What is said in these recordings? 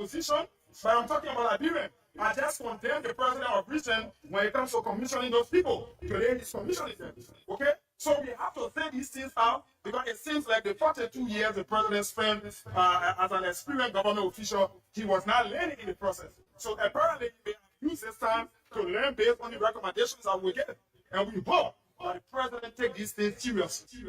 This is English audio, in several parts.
opposition, but I'm talking about Liberian. I just condemn the president of Britain when it comes to commissioning those people. Today he's commissioning them. Okay? So we have to say these things out because it seems like the 42 years the president spent as an experienced government official, he was not learning in the process. So apparently he may use this time to learn based on the recommendations that we get. And we hope that the president take these things seriously.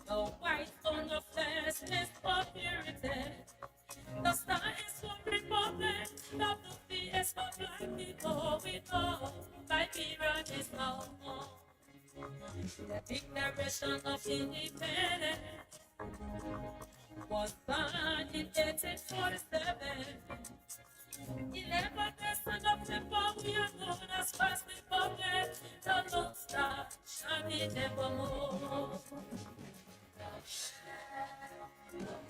The white on the fastness of purity. The star is for republic. Of the fierce for black people. We know Liberia is now home. The Declaration of Independence was signed in 1847. 11% of people we are known as First Republic. The Lone Star shall be nevermore.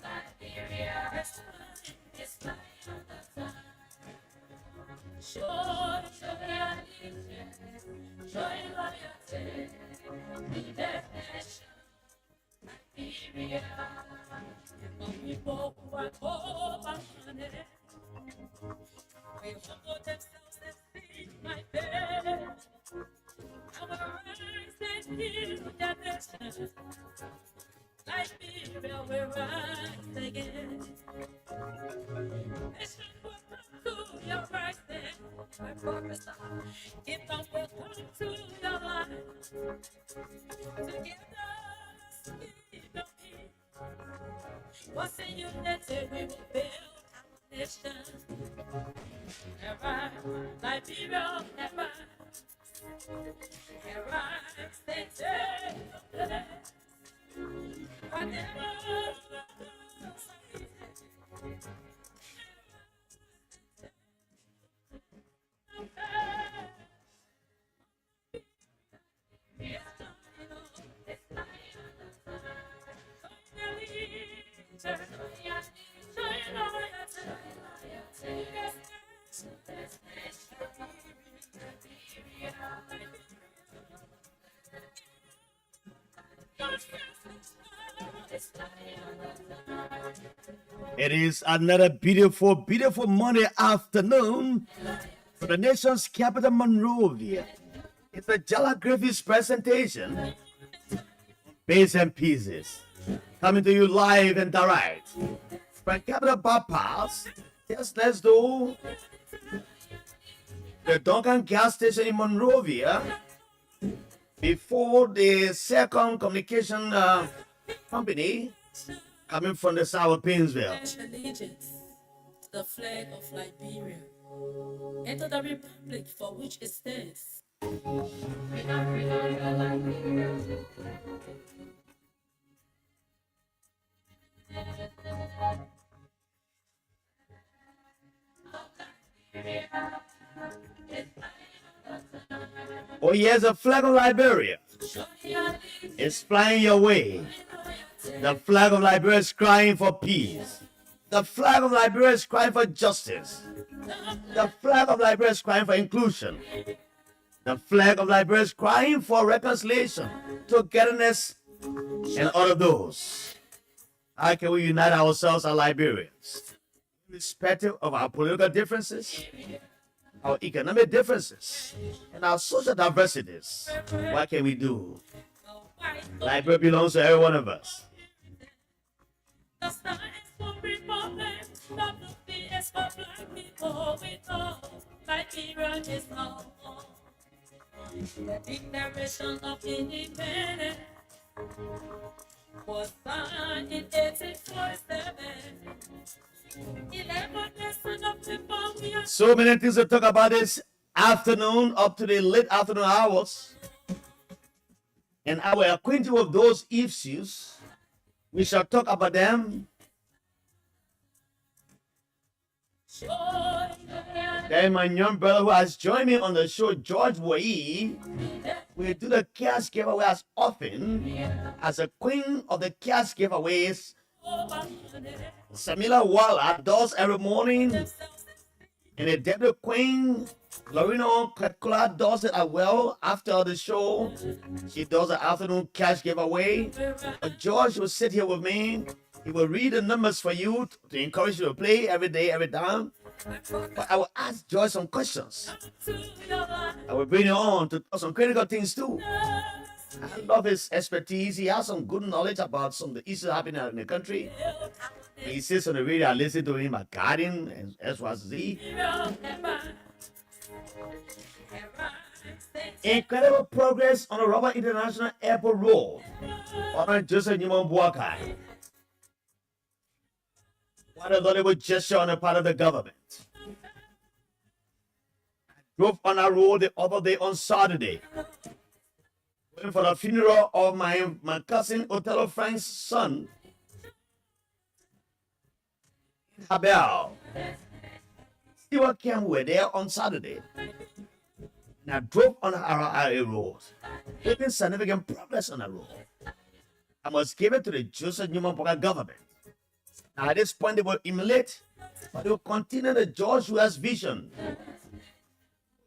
Liberia is my understand. Show your allegiance, show your loyalty to that nation. Liberia, the people who are poor and money. We humble themselves and seek my bed. I will rise and heal that nation. Liberia will rise again. Nation will come to your rising. My purpose, kingdom will come to your life. Together, speed of peace. What's in unity, we will build our nation. Never, Liberia, never. Never, stay safe. I never It is another beautiful, beautiful Monday afternoon for the nation's capital, Monrovia. It's a Jala Griffiths presentation, Bits and Pieces, coming to you live and direct from Capital Bypass, just next door, the Duncan gas station in Monrovia, before the second communication company coming from the South Painesville. Allegiance to the flag of Liberia and to the republic for which it stands. Oh yes, the flag of Liberia is flying your way. The flag of Liberia is crying for peace. The flag of Liberia is crying for justice. The flag of Liberia is crying for inclusion. The flag of Liberia is crying for reconciliation, togetherness, and all of those. How can we unite ourselves as Liberians, irrespective of our political differences, our economic differences, and our social diversities? What can we do? Liberia belongs to every one of us. The star is for Republic, WP is for black people. We know Liberia is home. The Declaration of Independence was signed in 1847. 11% of people we are So many things to talk about this afternoon, up to the late afternoon hours. And our acquainted with those issues, we shall talk about them. Then my young brother who has joined me on the show, George Wai, will do the cash giveaway as often as a queen of the cash giveaways. Samila Walla does every morning, and the deputy queen, Lorino Katkula, does it as well after the show. She does an afternoon cash giveaway. But George will sit here with me. He will read the numbers for you to encourage you to play every day, every time. But I will ask George some questions. I will bring you on to talk some critical things too. I love his expertise. He has some good knowledge about some of the issues happening in the country. He sits on the radio. I listen to him at Garden and SYZ. Incredible progress on the Robert International Airport Road. Honoring Joseph Newman Boakai. What a laudable gesture on the part of the government. I drove on a road the other day on Saturday, waiting for the funeral of my cousin Othello Frank's son, Abel. Stewart Camp were there on Saturday. And I drove on a road, making significant progress on the road. I must give it to the Joseph Newman Boakai government. Now at this point they will emulate, but they will continue the George West vision.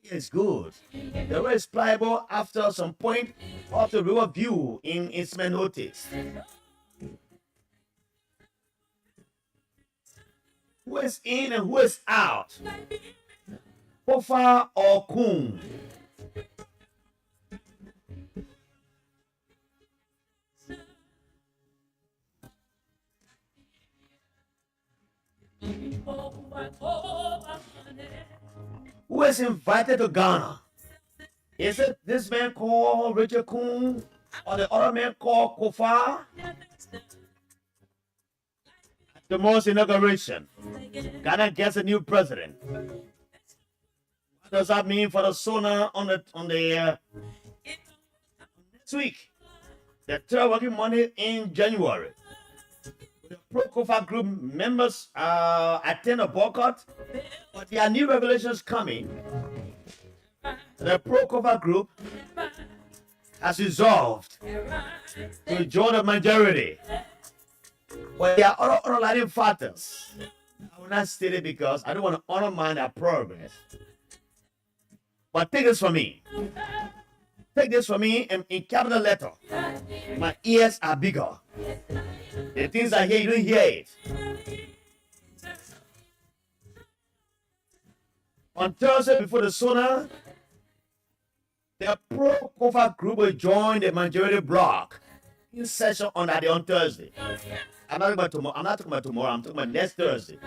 It's good. The road is pliable after some point of the river view in its main notice. Who is in and who is out? Pofa or Kun? Who is invited to Ghana? Is it this man called Richard Kun or the other man called Kofa? Tomorrow's inauguration. Ghana gets a new president. What does that mean for the SONA on the next week? The third working Monday in January. The pro-Kofa group members attend a boycott, but there are new revelations coming. The pro-Kofa group has resolved to join the majority. But there are other underlying factors. I will not state it because I don't want to undermine their progress. But take this from me. Take this from me in capital letter. My ears are bigger. The things I hear, you don't hear it. On Thursday before the SONA, the pro-Kofa group will join the majority bloc in session on Thursday. I'm not talking about tomorrow. I'm talking about next Thursday.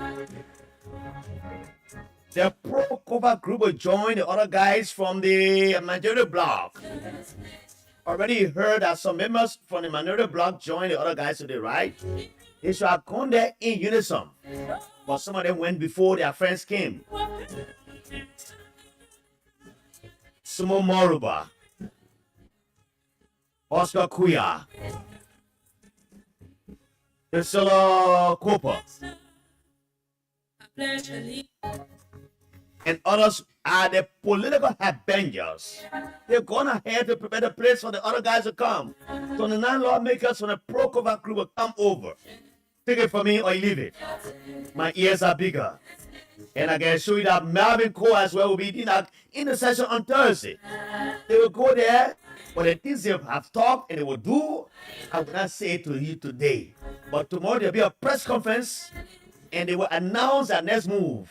The pro-Kofa group will join the other guys from the majority bloc. Already heard that some members from the minority bloc joined the other guys to the right. They should have gone there in unison, but some of them went before their friends came. Sumo Moruba, Oscar Kuya, Priscilla Cooper, and others are the political headbangers. They're going ahead to prepare the place for the other guys to come. So the 9 lawmakers from the pro-Kofa group will come over. Take it from me or leave it. My ears are bigger. And I can show you that Melvin Cole as well will be in the session on Thursday. They will go there, but the things they have talked and they will do, I will not say it to you today. But tomorrow there will be a press conference and they will announce their next move.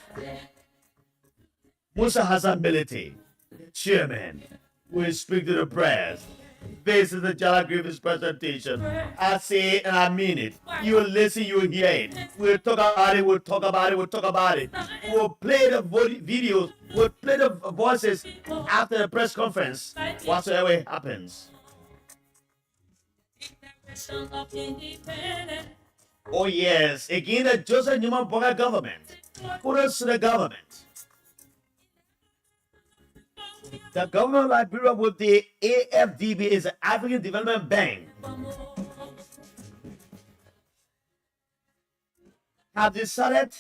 Musa Hassan Belete, the chairman, will speak to the press. This is the Jala Griffiths presentation. I say it and I mean it. You listen, you hear it. We'll talk about it, we'll talk about it, we'll talk about it. We'll play the videos, we'll play the voices after the press conference, whatsoever happens. Oh yes, again the Joseph Newman Boga government. Kudos to the government. The government of Liberia with the AFDB is the African Development Bank. Have decided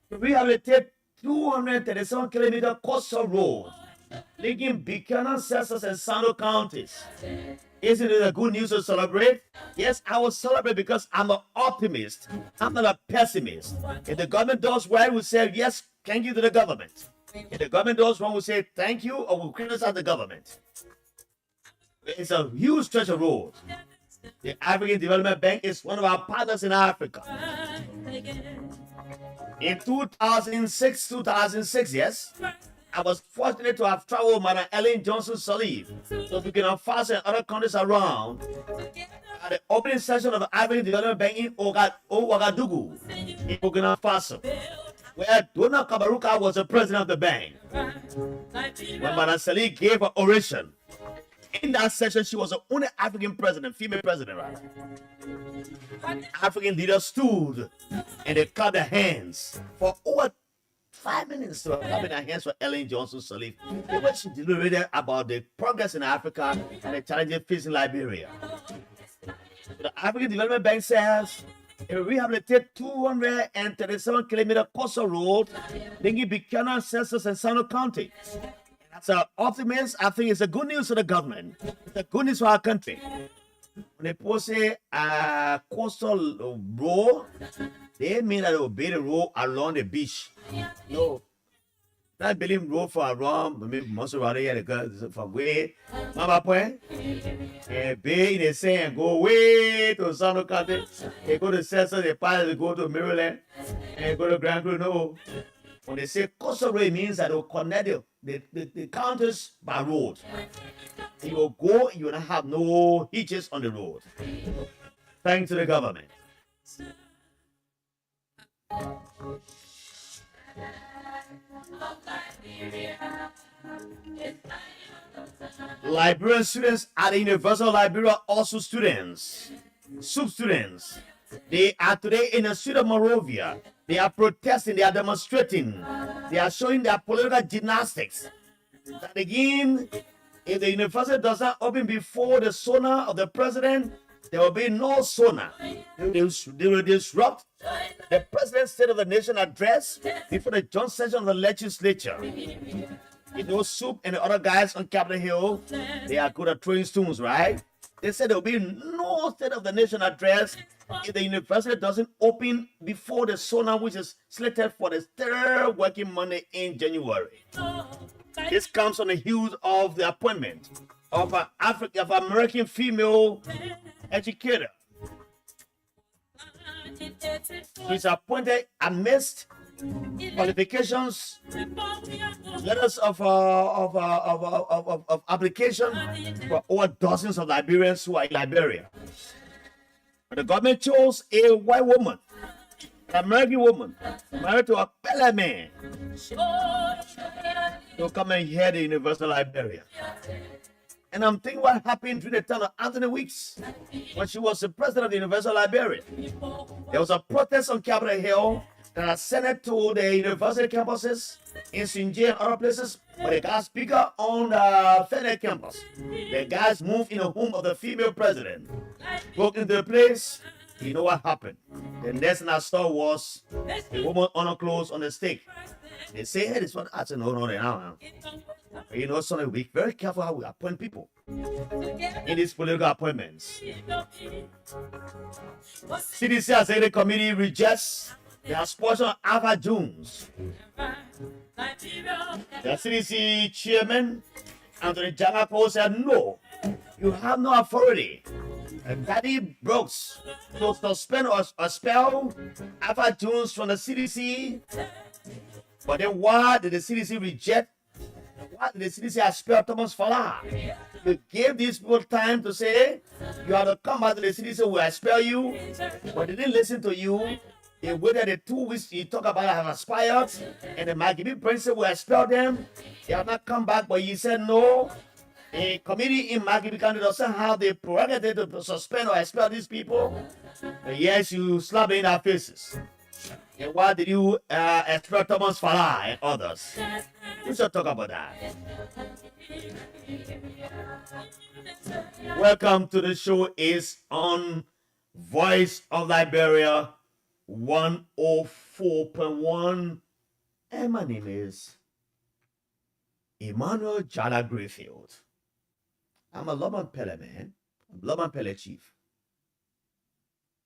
to rehabilitate 237-kilometer coastal road linking Buchanan, Cessus, and Sando counties. Isn't it a good news to celebrate? Yes, I will celebrate because I'm an optimist. I'm not a pessimist. If the government does well, we say yes, thank you to the government. If the government does wrong, we say thank you or we'll criticize the government. It's a huge stretch of road. The African Development Bank is one of our partners in Africa. In 2006, yes, I was fortunate to have traveled with Madam Ellen Johnson Sirleaf to Burkina Faso and other countries around at the opening session of the African Development Bank in Ouagadougou, in Burkina Faso, where Dona Kabaruka was the president of the bank. When Madam Sirleaf gave her oration, in that session, she was the only African president, female president, right? African leaders stood and they clapped their hands for over 5 minutes to clapping their hands for Ellen Johnson Sirleaf. When she deliberated about the progress in Africa and the challenges facing Liberia. The African Development Bank says it will rehabilitate 237-kilometer coastal road linking Buchanan, Cessus, and Sando County. That's an optimist. I think it's a good news for the government. It's a good news for our country. When they post a coastal road, they mean that it will be the road along the beach. No. That building road for around, maybe most of here, from way, Mama Point, and be in the sand, go way to Sando County. They go to Cesar, they pass, they go to Maryland, and go to Grand Crew. No. When they say coastal road, it means that it will connect the counties by road. You will go, you will not have no hitches on the road. Thanks to the government. Liberian students at the University of Liberia, also students, students. They are today in the street of Monrovia. They are protesting, they are demonstrating, they are showing their political gymnastics. That again, if the university does not open before the sonar of the president, there will be no sonar. They will disrupt the president's State of the Nation address before the joint session of the legislature. You know, Soup and the other guys on Capitol Hill, they are good at throwing stones, right? They said there will be no State of the Nation address if the university doesn't open before the sonar, which is slated for the third working Monday in January. This comes on the heels of the appointment of an American female educator. She's appointed amidst qualifications, letters of application for over dozens of Liberians who are in Liberia. But the government chose a white woman, an American woman, married to a Pele man, to come and head the University of Liberia. And I'm thinking what happened during the time of Anthony Weeks, when she was the president of the University of Liberia. There was a protest on Capitol Hill that ascended to the university campuses in Sinjay and other places, but it got bigger on the federal campus. The guys moved in the home of the female president, broke into the place. You know what happened? The next thing I saw was a woman on her clothes on the stake. They say, hey, this one. I said, no. You know, so we be very careful how we appoint people in these political appointments. CDC has said the committee rejects the expulsion of Alpha Jones. The CDC chairman, Anthony Jangako, said, no, you have no authority. And Daddy Brooks to suspend or expel Alpha Jones from the CDC. But then why did the CDC reject? Why did the CDC expel Thomas Fala? You gave these people time to say, you have to come back to the city, so we expel you. But they didn't listen to you. They waited the 2 weeks you talk about have expired, and the Magibi Prince will expel them. They have not come back, but you said no. A committee in Magibi County doesn't have the prerogative to suspend or expel these people. And yes, you slapped in their faces. And why did you expel Thomas Farah and others? We should talk about that. Welcome to the show. Is on Voice of Liberia 104.1. And my name is Emmanuel Jala Grayfield. I'm a Loman Pele man. I'm Loman Pele chief.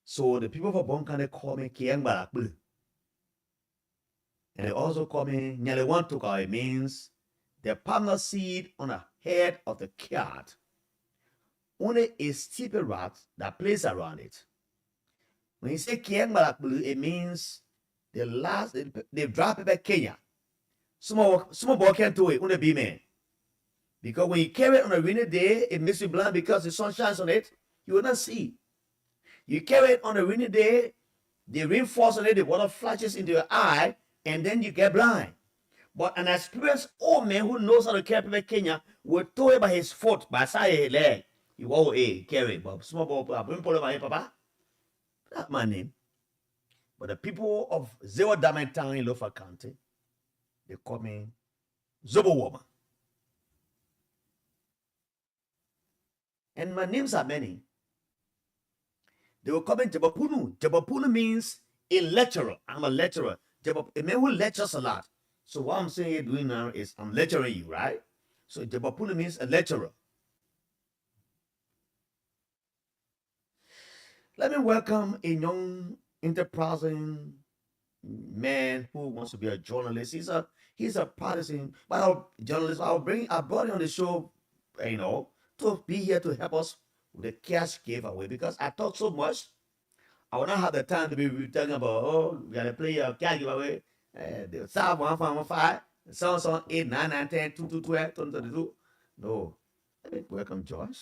So the people of Bonkan, they call me Kieng Barakbu. And they also call me Nyalewan Tuka. It means the palmer seed on the head of the cat. Only a steeper rat that plays around it. When you say Kieng Barakbu, it means they drop it back Kenya. Some boy can't do it, only be man. Because when you carry it on a rainy day, it makes you blind because the sun shines on it, you will not see. You carry it on a rainy day, the rain falls on it, the water flashes into your eye, and then you get blind. But an experienced old man who knows how to carry paper Kenya will throw it by his foot, by side his leg. You oh carry it, but small boy, papa. That's my name. But the people of Zero Diamond Town in Lofa County, they call me Zobo Woman. And my names are many. They will call me Jabapunu. Jabapunu means a lecturer. I'm a lecturer. A man who lectures a lot. So what I'm saying doing now is I'm lecturing you, right? So Jabapunu means a lecturer. Let me welcome a young enterprising man who wants to be a journalist. He's a partisan journalist. I brought him on the show, to be here to help us with the cash giveaway because I talk so much. I will not have the time to be talking about, we gotta play a cash giveaway. The star 1 song 8, 9, 9, 10, 2, 2, 12, 22. No. Let me welcome George.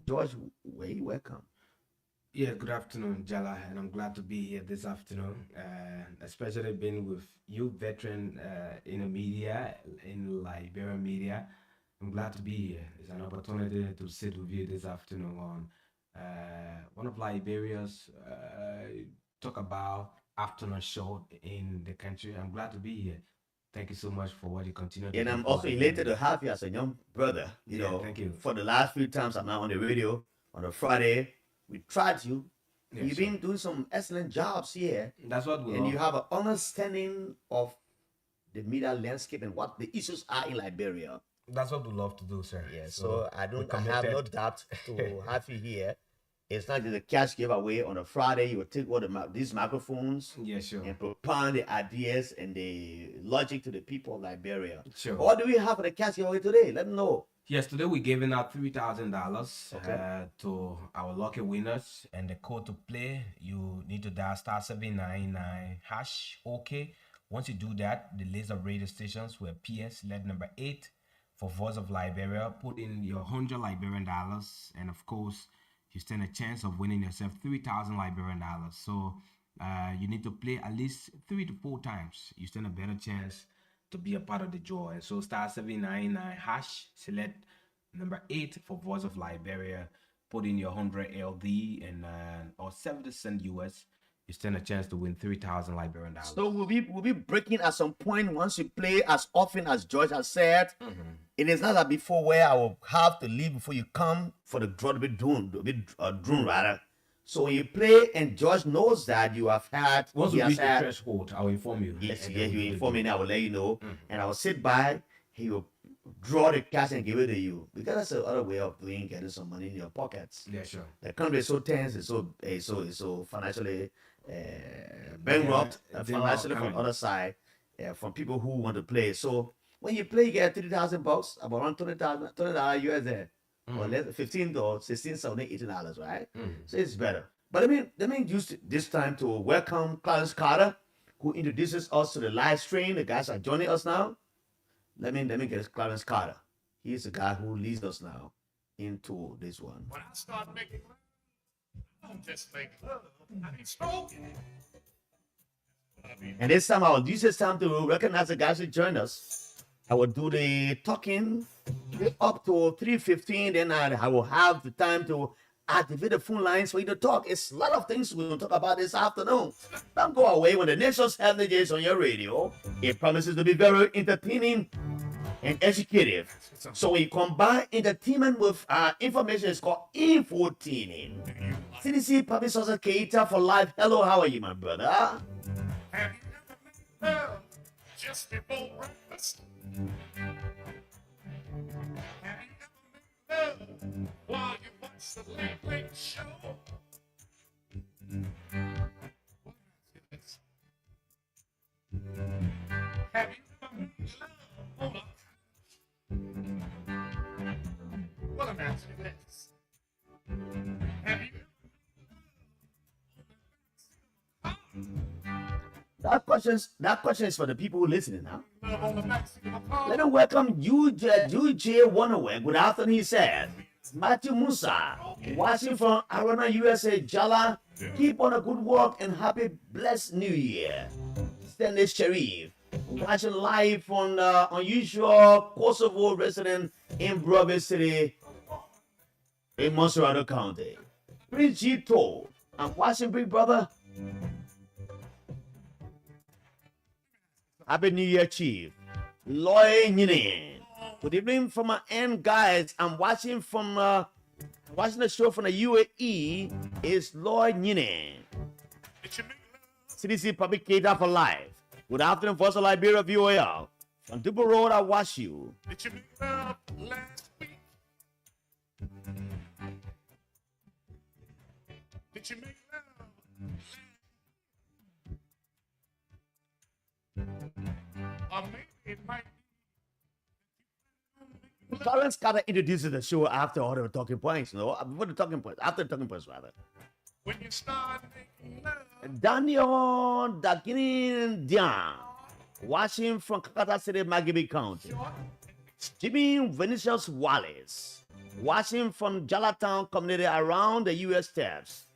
George, welcome. Yeah, good afternoon, Jala, and I'm glad to be here this afternoon, especially being with you, veteran in the media, in Liberian media. I'm glad to be here. It's an opportunity to sit with you this afternoon on one of Liberia's talk about afternoon show in the country. I'm glad to be here. Thank you so much for what you continue to do. And I'm also elated to have you as a young brother. Thank you. For the last few times I'm now on the radio on a Friday, we tried you. Yes, You've been doing some excellent jobs here. That's what we And love. you have an understanding of the media landscape and what the issues are in Liberia. That's what we love to do, sir. Yeah, so I we're have no committed. doubt to have you here. It's not just a cash giveaway on a Friday. You will take all these microphones Yeah, sure. and propound the ideas and the logic to the people of Liberia. Sure. What do we have for the cash giveaway today? Let them know. Yes, today we're giving out $3,000 Okay. to our lucky winners. And the code to play, you need to dial *799# OK. Once you do that, the list of radio stations will appear. Select number 8 for Voice of Liberia. Put in your 100 Liberian dollars, and of course, you stand a chance of winning yourself 3,000 Liberian dollars. So you need to play at least 3 to 4 times. You stand a better chance to be a part of the draw. And so *799#, select number 8 for Voice of Liberia. Put in your 100 LD and or 70 cent US. You stand a chance to win 3,000 Liberian dollars. So we'll be breaking at some point once you play as often as George has said. Mm-hmm. It is not like before where I will have to leave before you come for the draw to be drawn, rather. So when you play and George knows that you have had, Once he we has reach the had, threshold, I will inform you. yes, And yes, then you we'll inform me do and I will let you know. Mhm. And I will sit by, he will draw the cash and give it to you. Because that's the other way of getting some money in your pockets. Yeah, sure. The country is so tense, it's so financially bankrupt, Yeah, financially from coming. the other side, from people who want to play. So when you play, you get $3,000, about around $20 US there, or less, $15, $16, $17, $18, right? So it's better. But let me use this time to welcome Clarence Carter, who introduces us to the live stream. The guys are joining us now. Let me get Clarence Carter. He's the guy who leads us now. into this one. When I start making love, I don't just make love. I be stroking it. And this time I will use this time to recognize the guys who joined us. I will do the talking up to 3:15, then I will have the time to activate the phone lines for you to talk. It's a lot of things we're going to talk about this afternoon. Don't go away. When the nation's health is on your radio, it promises to be very entertaining and educative. So when you combine entertainment with information, it's called infotaining. CDC Public Sources Cater for Life. Hello, how are you, my brother? Have you ever made love just before breakfast? Have you ever made love while you watch the late show? Have you ever made love on a well, I'm asking this. Have you That question is for the people who are listening now. love on the backseat of a car? Let me welcome UJ Wonderway. Good afternoon, he said. Matthew Musa, watching from Arona, USA, Jala. Keep on a good work and happy blessed New Year. Stanley Sharif, watching live on unusual Kosovo resident in Brove City in Monserrado County. Prince G. Toll, I'm watching Big Brother. Happy New Year, Chief. Loy Nyinin. Good evening from my end, guys. I'm watching the show from the UAE. Is Loy Nyinin. Did you make love? CDC Public Cater for Life. Good afternoon, Voice of Liberia-VOL. From Dubu Road, I watch you. Did you make love last week? Did you make love? Or maybe it might be. Clarence Carter introduces the show after all the talking points, no? Before the talking points, after the talking points, rather. When you start making love, Daniel Daginin Dian, watching from Kakata City, Magibi County. Jimmy Vinicius Wallace, watching from Jalatown community around the U.S. steps.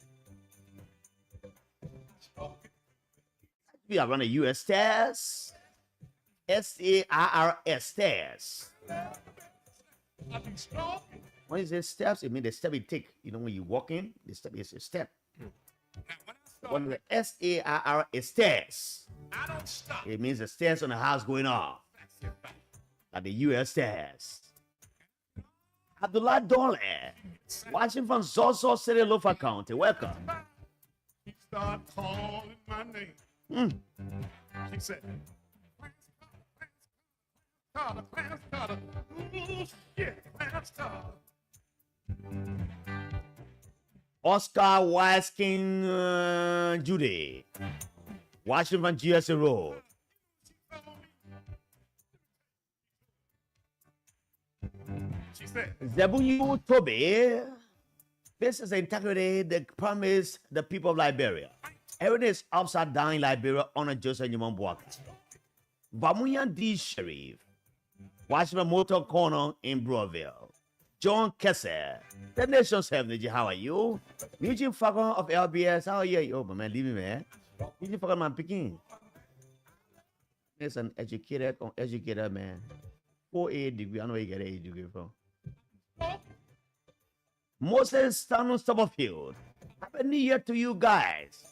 We around the U.S. steps. SARRS steps. I be strong. When you say steps, it means the step you take. You know, when you walk in, the step is a step. Now, when I start, When the SARR is stairs, I don't stop. it means the stairs on the house going up. Like the U.S. stairs. Abdullah Dole, watching from Zozo City, Lofa County. Welcome. He start calling my name. She said, Clarence Carter. Ooh, shit, Clarence Carter. Oscar Wisking Judy, watching from GSA Road. She said, Zebuyu Toby, this is the integrity that promised the people of Liberia. Everything is upside down in Liberia under Joseph Nyimon Boaka. Bamuyan D. Sharif, watching from Motor Corner in Broville. John Kessler, the nation's heavenly, how are you? Eugene Fagan of LBS, how are you? Oh, man, leave me, man. Eugene Fagan, man, picking. He's an educated man. 4A degree, I know you get an A degree from. Moses Stanley Stubberfield, happy New Year to you guys.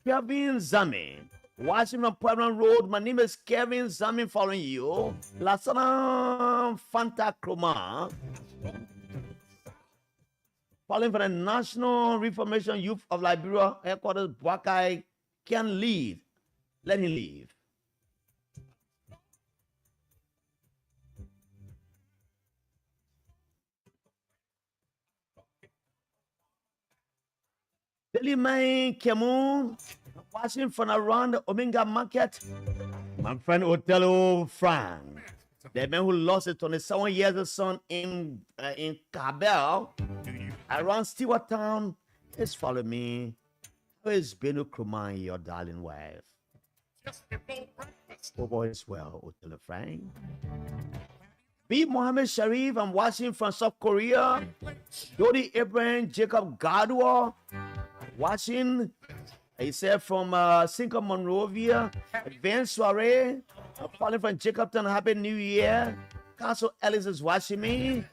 Kevin Zamin, watching from Pueblo Road. My name is Kevin Zamin, following you. Lasana Fanta Kroma, following for the National Reformation Youth of Liberia headquarters. Buakai can lead. Let him leave. Delimain Kemun, watching from around the Omega Market. My friend Othello Frank, the man who lost his 27 years old son in Cabell, around Stewart Town, is following me. How is Benu Krumai, your darling wife? just before breakfast. Hope all is well, Othello Frank. B. Mohammed Sharif, I'm watching from South Korea. Jody Abraham, Jacob Gadwa, watching. He said from Cinco Monrovia. Van Soiree, I'm calling from Jacobton. Happy New Year. Council Ellis is watching me.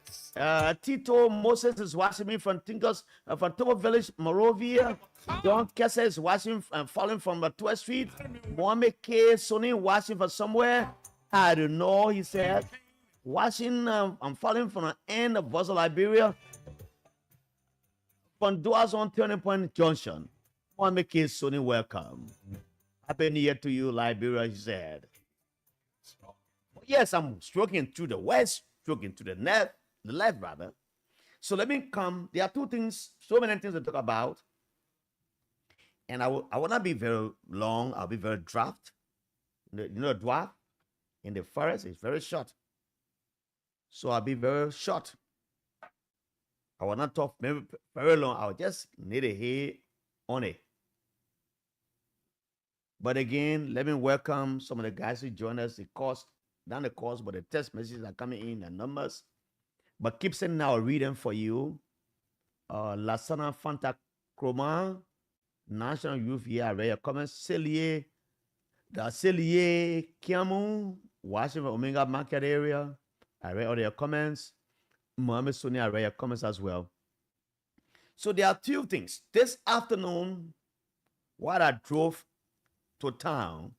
Tito Moses is watching me from Togo Village, Morovia. John Kessa is watching and following from 12th Street. Mohammed K. Sonny watching from somewhere. I don't know, he said. Watching, I'm following from the end of Basel, Liberia. From Doors on Turning Point Junction. Mohammed K. Sonny, welcome. Happy New Year to you, Liberia, he said. Yes, I'm stroking to the west, stroking to the left rather. So let me come. There are two things, so many things to talk about. And I will not be very long. I'll be very draft. You know, dwarf in the forest is very short. So I'll be very short. I will not talk very long. I'll just need a hair on it. But again, let me welcome some of the guys who join us. The course, not the course, but the text messages are coming in, the numbers. But keep sending out a reading for you. Lasana Fanta Chroma, National Youth Year, I read your comments. Celie Kiamu, Washington Omega Market area, I read all your comments. Mohammed Sunni, I read your comments as well. So there are two things. This afternoon, while I drove to town,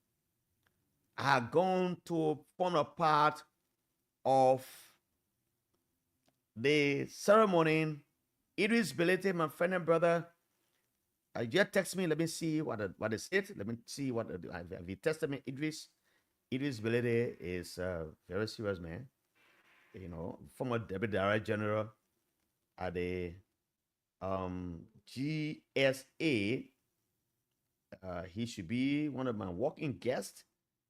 I had gone to form a part of the ceremony. Idris Belete, my friend and brother, just text me. Let me see what is it. Let me see what have you tested me. Idris Belete is a very serious man. You know, former Deputy Director General at the GSA. He should be one of my walking guests.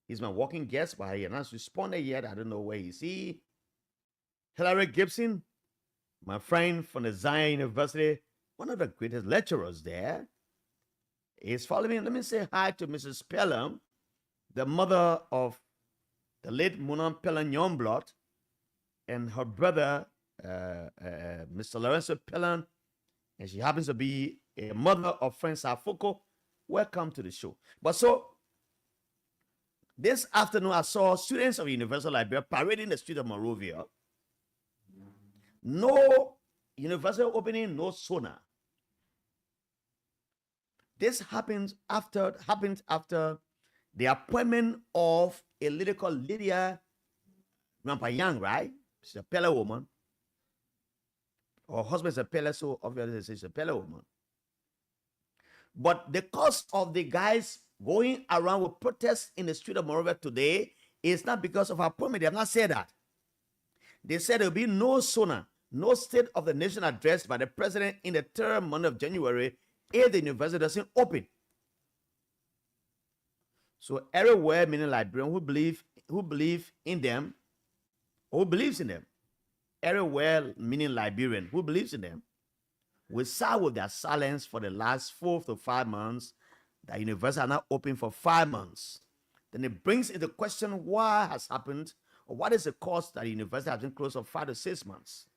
He's my walking guest, but he has not responded yet. I don't know where he's. Hillary Gibson, my friend from the Zion University, one of the greatest lecturers there, is following. Let me say hi to Mrs. Pelham, the mother of the late Munam Pelham Youngblood, and her brother, Mr. Lorenzo Pelham, and she happens to be a mother of Friends Afoko. Welcome to the show. But so, this afternoon, I saw students of Universal Liberia parading the street of Monrovia. No university opening, no sauna. This happened after the appointment of a lady called Lydia Rampayang, right? She's a Pele woman. Her husband's a Pele, so obviously she's a Pele woman. But the cause of the guys going around with protests in the street of Monrovia today is not because of appointment. They have not said that. They said there will be no sauna, no State of the Nation address by the president in the third month of January if the university doesn't open. So everywhere, meaning Liberians who believe in them, who believes in them, everywhere, meaning Liberian, who believes in them, will side with their silence for the last 4 to 5 months. The university are not open for 5 months. Then it brings into question what has happened, or what is the cause that the university has been closed for 5 to 6 months.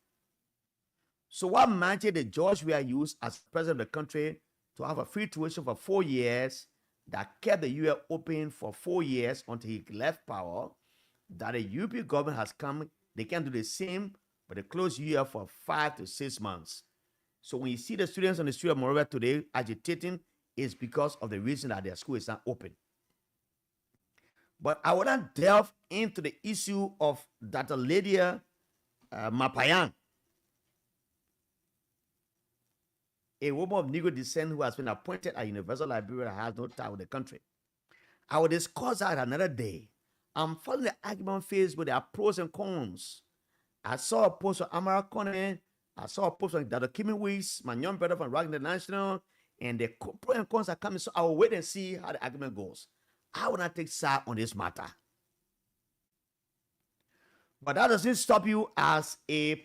So what mandate the George Weah used as president of the country to have a free tuition for 4 years that kept the UA open for 4 years until he left power, that the UP government has come, they can do the same, but they close UA for 5 to 6 months. So when you see the students on the street of Monrovia today agitating, it's because of the reason that their school is not open. But I will not delve into the issue of Dr. Lydia Mapayang, a woman of Negro descent who has been appointed at Universal Liberia that has no tie with the country. I will discuss that another day. I'm following the argument phase with their pros and cons. I saw a post from Amara Kone. I saw a post from Dr. Kimi Weeks, my young brother from Rock International, and the pros and cons are coming. So I will wait and see how the argument goes. I will not take side on this matter. But that doesn't stop you as a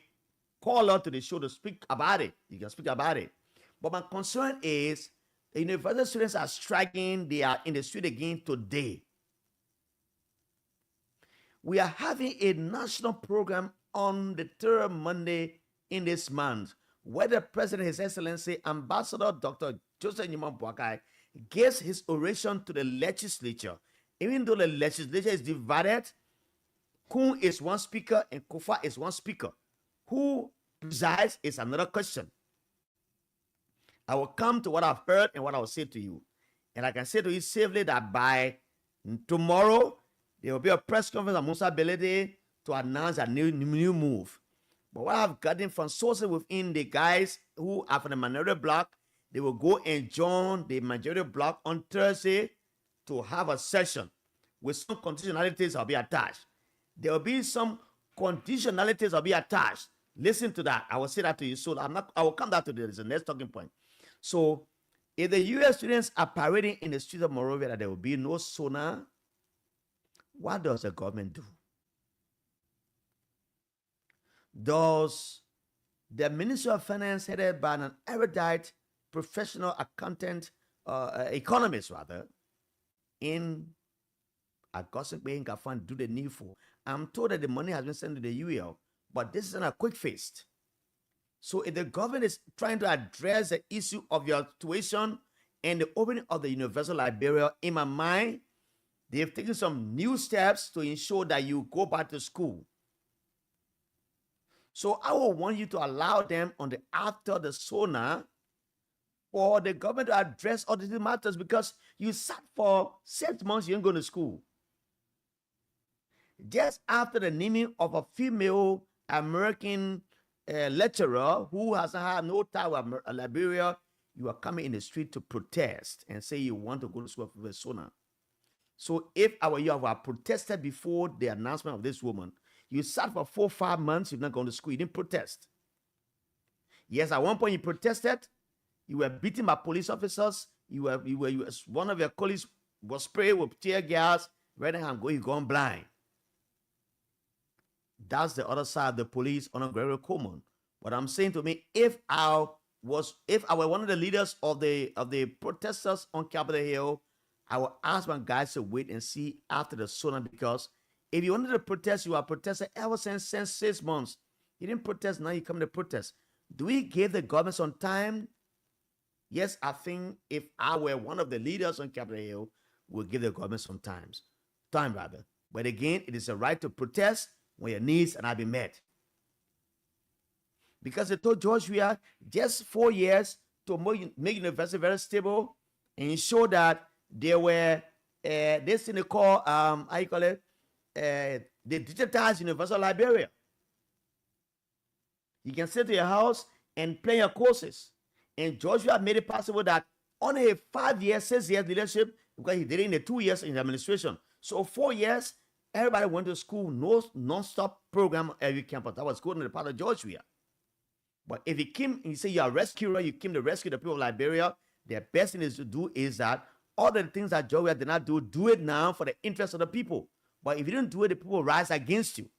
caller to the show to speak about it. You can speak about it. But my concern is the university students are striking. They are in the street again today. We are having a national program on the third Monday in this month, where the President, His Excellency, Ambassador Dr. Joseph Nyiman Boakai, gives his oration to the legislature. Even though the legislature is divided, Kun is one speaker and Kofa is one speaker. Who presides is another question. I will come to what I've heard and what I will say to you. And I can say to you safely that by tomorrow, there will be a press conference on Musa Belede to announce a new move. But what I've gotten from sources within the guys who are from the minority bloc, they will go and join the majority bloc on Thursday to have a session with some conditionalities will be attached. There will be some conditionalities will be attached. Listen to that. I will say that to you. So I will come back to this. The next talking point. So if the US students are parading in the streets of Monrovia that there will be no sonar, what does the government do? Does the Ministry of Finance, headed by an erudite professional accountant, economist rather, in Augustine Bay Fund do the needful? I'm told that the money has been sent to the UL, but this is not a quick fix. So if the government is trying to address the issue of your tuition and the opening of the Universal Library, in my mind, they have taken some new steps to ensure that you go back to school. So I will want you to allow them on the after the sonar for the government to address all these matters, because you sat for 6 months, you ain't going to school. Just after the naming of a female American lecturer who has had no tie with Liberia, you are coming in the street to protest and say you want to go to school with sonar. So if I were you, I would have protested before the announcement of this woman. You sat for 4 or 5 months, you're not going to school, you didn't protest. Yes, at one point you protested, you were beaten by police officers, one of your colleagues was sprayed with tear gas, right now you're going blind. That's the other side of the police on a Gregory Coleman. But I'm saying to me, if I were one of the leaders of the protesters on Capitol Hill, I would ask my guys to wait and see after the sonar, because if you wanted to protest, you are protesting ever since 6 months. You didn't protest, now you come to protest. Do we give the government some time? Yes, I think if I were one of the leaders on Capitol Hill, we'll give the government some time. But again, it is a right to protest when your needs are not being met. Because they told George we are just 4 years to make university very stable and ensure that there were this thing they call the digitized universal library. You can sit to your house and play your courses. And Joshua made it possible that on a 5 year, 6 year leadership, because he did it in the 2 years in the administration. So 4 years, everybody went to school, no non-stop program on every campus. That was good in the part of Georgia. But if you came and you say you're a rescuer, you came to rescue the people of Liberia, the best thing is to do is that all the things that Georgia did not do it now for the interest of the people. But if you don't do it, the people rise against you.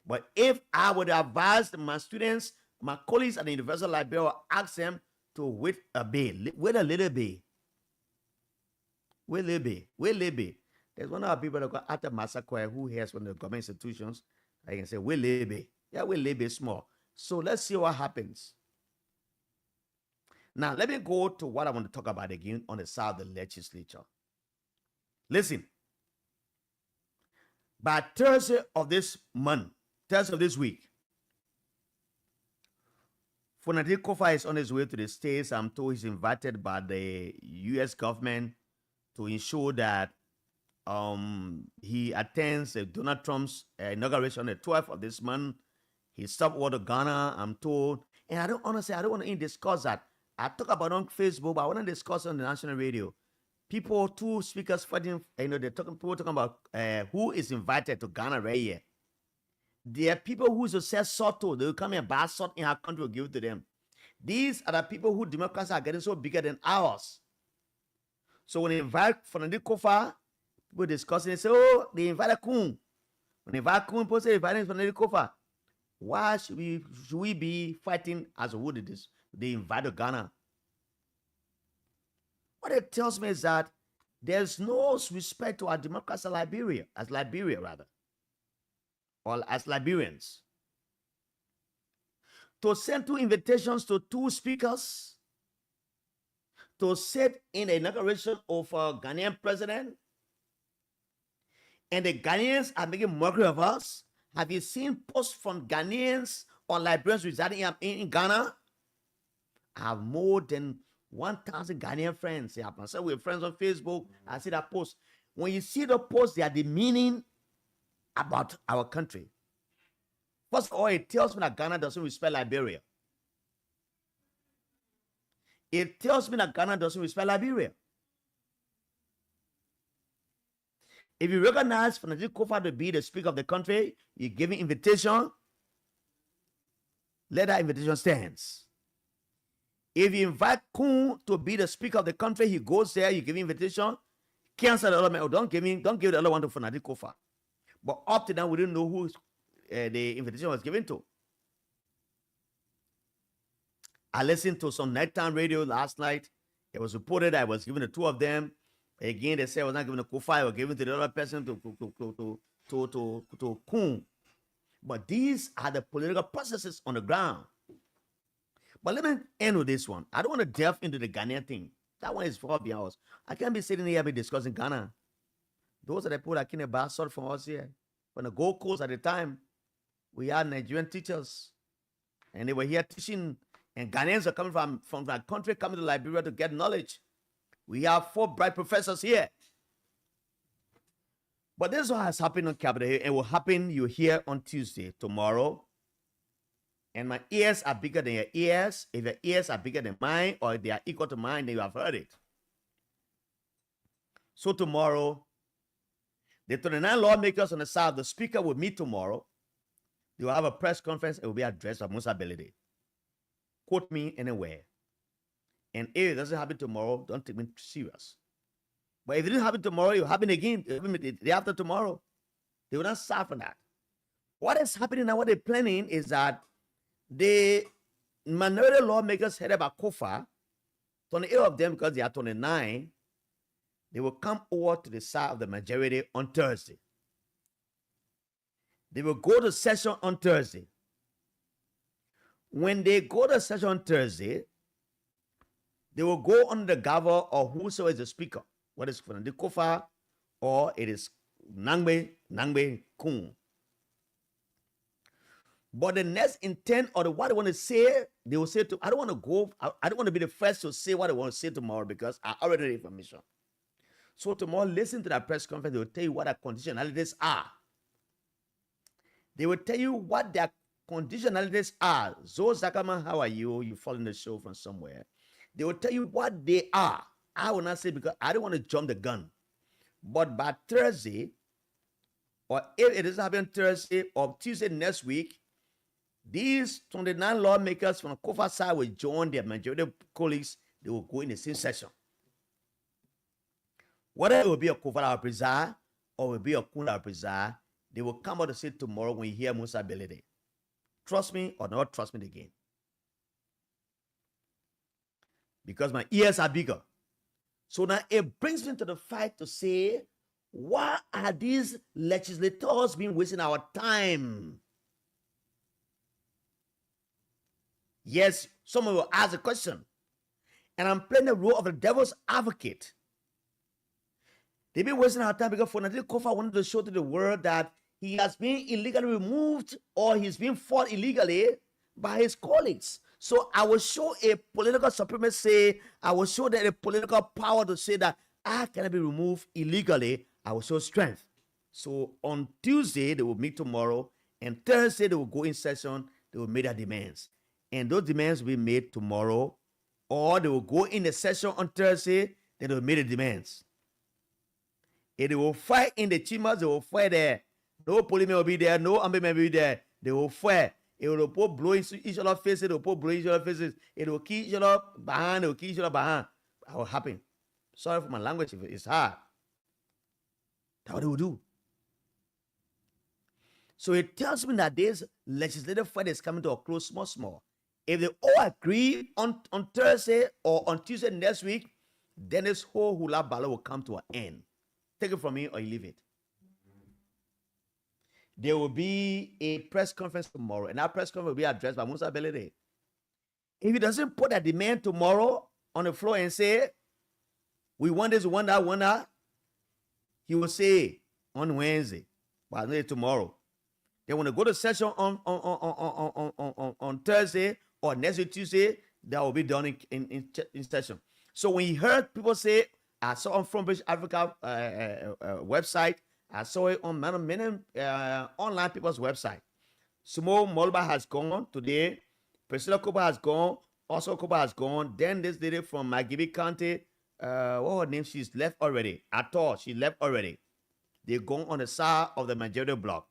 But if I would advise my students, my colleagues at the Universal Library, ask them to wait a bit, wait a little bit. Wait a little bit. There's one of our people that got after Massacre who has one of the government institutions. I can say, wait a little bit. Yeah, wait a little bit small. So let's see what happens. Now, let me go to what I want to talk about again on the side of the legislature. Listen. By Thursday of this month, Thursday of this week, Fonadi Kofa is on his way to the States. I'm told he's invited by the U.S. government to ensure that he attends Donald Trump's inauguration on the 12th of this month. He stopped over to Ghana, I'm told. And I don't want to even discuss that. I talk about it on Facebook, but I want to discuss it on the national radio. People, 2 speakers fighting, people talking about who is invited to Ghana right here. There are people who sell salt, they will come and buy salt in our country, will give it to them. These are the people who democracy are getting so bigger than ours. So when they invite Fonadi Kofa, people discussing, they say, oh, they invited Kun. When they invite Kun, people say inviting Fonadi Kofa. Why should we be fighting as a wood this? They invite Ghana. What it tells me is that There's no respect to our democracy as Liberia rather, or as Liberians. To send 2 invitations to 2 speakers to sit in the inauguration of a Ghanaian president, and the Ghanaians are making mockery of us. Have you seen posts from Ghanaians or Liberians residing in Ghana? I have more than 1,000 Ghanaian friends. Yeah, myself, we're friends on Facebook. I see that post. When you see the post, they are demeaning about our country. First of all, it tells me that Ghana doesn't respect Liberia. It tells me that Ghana doesn't respect Liberia. If you recognize Fanati Kofa to be the speaker of the country, you give him invitation, let that invitation stand. If you invite Kun to be the speaker of the country, he goes there, you give him invitation, cancel the other man, or don't give the other one to Fanati Kofa. But up to now, we didn't know who the invitation was given to. I listened to some nighttime radio last night. It was reported I was given the 2 of them. Again, they said I was not given to Kofa, I was given to the other person to Kun. But these are the political processes on the ground. But let me end with this one. I don't want to delve into the Ghanaian thing. That one is far beyond us. I can't be sitting here and be discussing Ghana. Those are the people that came about sort from us here. From the Gold Coast at the time, we had Nigerian teachers. And they were here teaching. And Ghanaians are coming from that country, coming to Liberia to get knowledge. We have 4 bright professors here. But this is what has happened on Capitol Hill. It will happen, you hear on Tuesday, tomorrow. And my ears are bigger than your ears. If your ears are bigger than mine, or if they are equal to mine, then you have heard it. So tomorrow, the 29 lawmakers on the side, the speaker will meet tomorrow. They will have a press conference. It will be addressed of most ability. Quote me anywhere. And if it doesn't happen tomorrow, don't take me serious. But if it didn't happen tomorrow, it will happen again the day after tomorrow. They will not start for that. What is happening now, what they're planning is that the minority lawmakers headed by Kofa, 28 of them, because they are 29, they will come over to the side of the majority on Thursday. They will go to session on Thursday. When they go to session on Thursday, they will go under the governor or whosoever is the speaker, whether it's Fanati Kofa or it is Nangbe Kun. But the next intent or what they want to say, they will say to, I don't want to be the first to say what I want to say tomorrow because I already have information. So tomorrow, listen to that press conference. They will tell you what their conditionalities are. They will tell you what their conditionalities are. Zoe Zakaman, how are you? You following the show from somewhere. They will tell you what they are. I will not say because I don't want to jump the gun. But by Thursday, or if it doesn't happen Thursday or Tuesday next week, these 29 lawmakers from the Kofa side will join their majority colleagues. They will go in the same session. Whether it will be a Kofa that will preside or it will be a Kun that will preside, they will come out to say tomorrow when you hear Musa ability. Trust me or not trust me again. Because my ears are bigger. So now it brings me to the fight to say, why are these legislators been wasting our time? Yes, someone will ask a question. And I'm playing the role of the devil's advocate. They've been wasting our time because Fanati Kofa wanted to show to the world that he has been illegally removed or he's been fought illegally by his colleagues. So I will show a political supremacy. I will show that a political power to say that I cannot be removed illegally. I will show strength. So on Tuesday, they will meet tomorrow. And Thursday, they will go in session. They will make their demands. And those demands will be made tomorrow. Or they will go in the session on Thursday. Then they will make the demands. If they will fight in the chambers, they will fight there. No policemen will be there. No army men will be there. They will fight. It will put blow each other's faces. It will put blow each other's faces. It will kill each other behind. It will kill each other behind. That will happen. Sorry for my language if it's hard. That's what they will do. So it tells me that this legislative fight is coming to a close, small. If they all agree on Thursday or on Tuesday next week, then this whole hula balo will come to an end. Take it from me or you leave it. There will be a press conference tomorrow, and that press conference will be addressed by Musa Belede. If he doesn't put a demand tomorrow on the floor and say, we want this, we want that, he will say on Wednesday, but not tomorrow. They want to go to session on Thursday or next week Tuesday. That will be done in session. So when you heard people say, I saw on From British Africa website, I saw it on many online people's website. Sumo Molba has gone today. Priscilla Cooper has gone. Also Cooper has gone. Then this lady from Magibi County, what her name? She's left already. I thought she left already. They're going on the side of the majority bloc.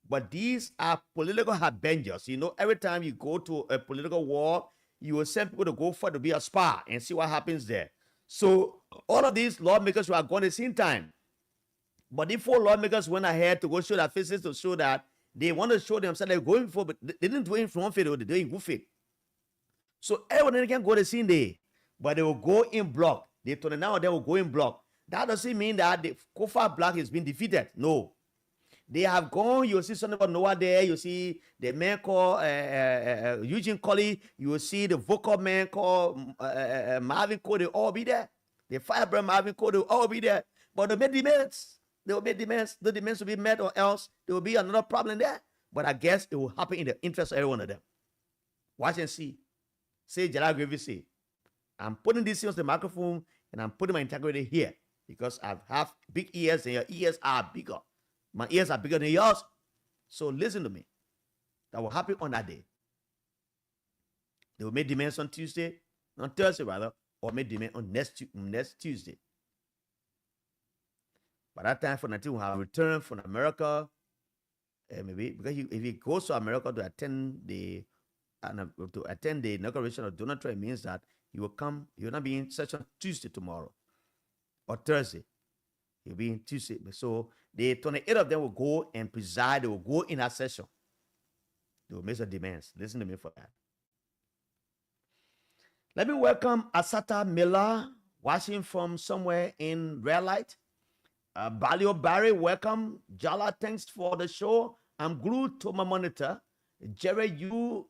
But these are political harbingers. You know, every time you go to a political war, you will send people to go for to be a spy and see what happens there. So all of these lawmakers were going at the same time. But the 4 lawmakers went ahead to go show their faces to show that they want to show themselves they're going for, but they didn't do it from one faith, they're doing good faith. So everyone can go the same day, but they will go in block. They told them now they will go in block. That doesn't mean that the Kofa block has been defeated. No. They have gone. You'll see something about Noah there. You see the man called Eugene Colley. You will see the vocal man called Marvin Cole. They all be there. The firebrand Marvin Cole. They will all be there. But they made demands. They will make demands. The demands will be met, or else there will be another problem there. But I guess it will happen in the interest of every one of them. Watch and see. Say Gerald Gravy say, I'm putting this on the microphone and I'm putting my integrity here because I have big ears and your ears are bigger. My ears are bigger than yours. So listen to me. That will happen on that day. They will make demands on Tuesday, on Thursday rather, or make demands on next Tuesday. By that time, for Natil will have returned from America. Maybe because if he goes to America to attend the inauguration of Donald Trump, it means that he will come. He will not be in session Tuesday tomorrow or Thursday. He'll be in Tuesday. So the 28 of them will go and preside. They will go in that session. They will make some demands. Listen to me for that. Let me welcome Asata Miller, watching from somewhere in Red Light. Balio Barry, welcome. Jala, thanks for the show. I'm glued to my monitor. Jerry, you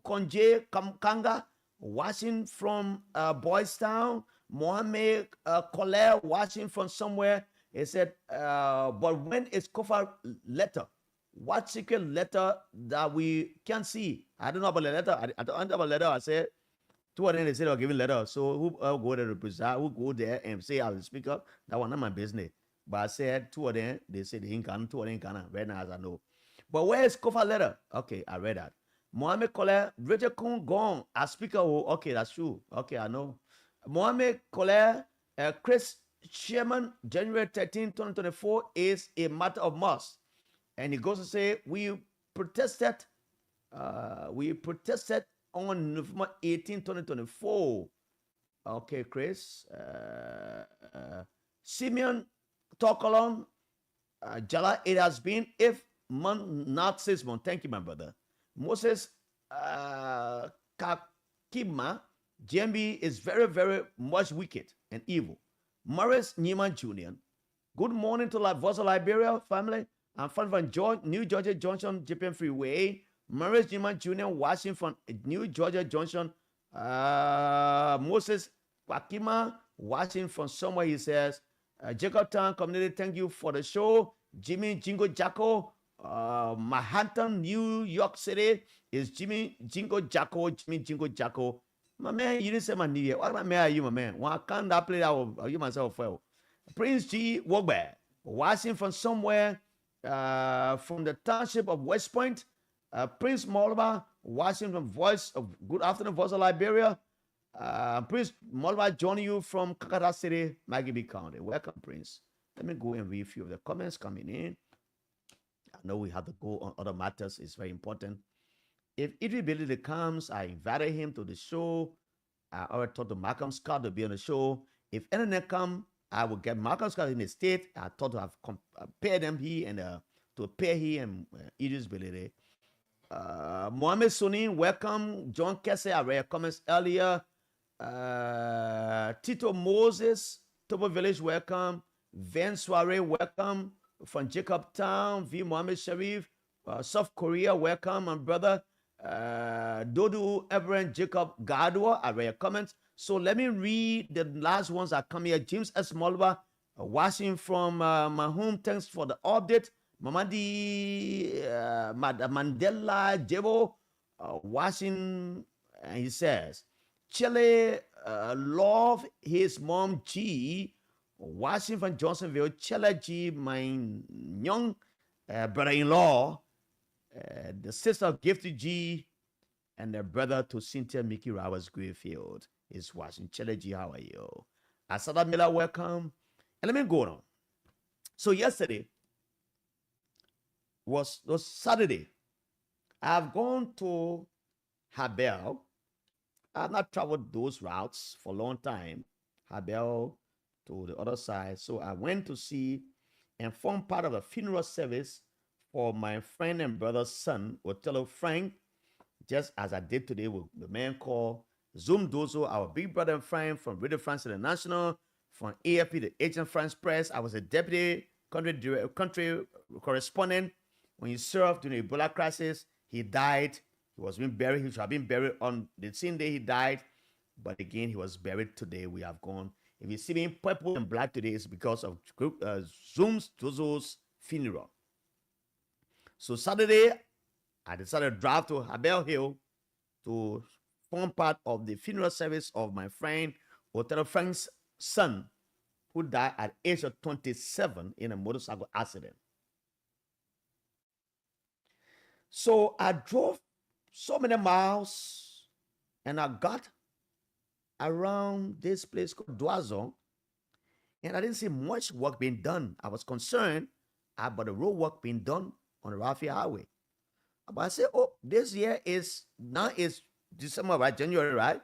Konje Kanga, watching from Boys Town. Mohammed Colette, watching from somewhere. He said, but when is Kofa letter? What secret letter that we can see? I don't know about the letter. I don't know about the letter. I said, 2 of them, they said they'll give a letter. So who go there to preside? Who go there and say, I will speak up? That was not my business. But I said 2 of them, they said they ain't can, 2 of them ain't can. Very nice, I know. But where is Kofa letter? Okay, I read that. Mohammed Colette, Richard Kun gone as speaker. Okay, that's true. Okay, I know. Mohammed Colette, Chris Sherman, January 13, 2024 is a matter of must. And he goes to say, we protested on November 18, 2024. Okay, Chris. Simeon Tokolon, Jala, it has been if not 6 months. Thank you, my brother. Moses Kakima, GMB is very, very much wicked and evil. Morris Newman Jr. Good morning to La Voz of Liberia family. I'm from New Georgia Junction, Japan Freeway. Morris Newman Jr. watching from New Georgia Junction. Moses Kakima watching from somewhere. He says, Jacob Town community, thank you for the show. Jimmy Jingo Jacko, Manhattan, New York City is Jimmy Jingo Jacko. Jimmy Jingo Jacko. My man, you didn't say my new year. What man are you, my man? Why can't I play that? You myself well. Prince G. Wogbe, watching from somewhere from the township of West Point. Prince Molba, watching from Voice of Good Afternoon, Voice of Liberia. Prince Molba joining you from Kakata City, Magibi County. Welcome, Prince. Let me go and read a few of the comments coming in. I know we have to go on other matters. It's very important. If Ability comes, I invited him to the show. I already talked to Malcolm Scott to be on the show. If anything come, I will get Malcolm Scott in the state. I thought to have paired them here and to pair he and Idris Ability. Mohammed Sunni, welcome. John Kesse, I read comments earlier. Tito Moses, Tobo Village, welcome. Van Soiree, welcome. From Jacob Town, V. Mohammed Sharif, South Korea, welcome. My brother, Dodu Everett Jacob Gadwa, I read your comments. So let me read the last ones that come here. James S. Molva, watching from my home. Thanks for the update. Mamadi Mandela Jebo, watching, and he says, Chile love his mom G, watching from Johnsonville. Chile G, my young brother-in-law, the sister of Gifty G, and the brother to Cynthia Mickey Roberts Greenfield is watching. Chile G, how are you? Asada Miller, welcome. And let me go on. So yesterday was Saturday. I've gone to Habel. I've not traveled those routes for a long time. Habel to the other side. So I went to see and form part of a funeral service for my friend and brother's son, Otello Frank, just as I did today with the man called Zoom Dozo, our big brother and friend from Radio France International, from AFP, the Agent France Press. I was a deputy country correspondent when he served during the Ebola crisis. He died. He was being buried. He should have been buried on the same day he died. But again, he was buried today. We have gone. If you see me in purple and black today, it's because of Zoom Dozo's funeral. So Saturday, I decided to drive to Habel Hill to form part of the funeral service of my friend Otero Frank's son, who died at the age of 27 in a motorcycle accident. So I drove so many miles and I got around this place called Doison, and I didn't see much work being done. I was concerned about the road work being done on the Raphael Highway. But I said, oh, this year is December, right? January, right?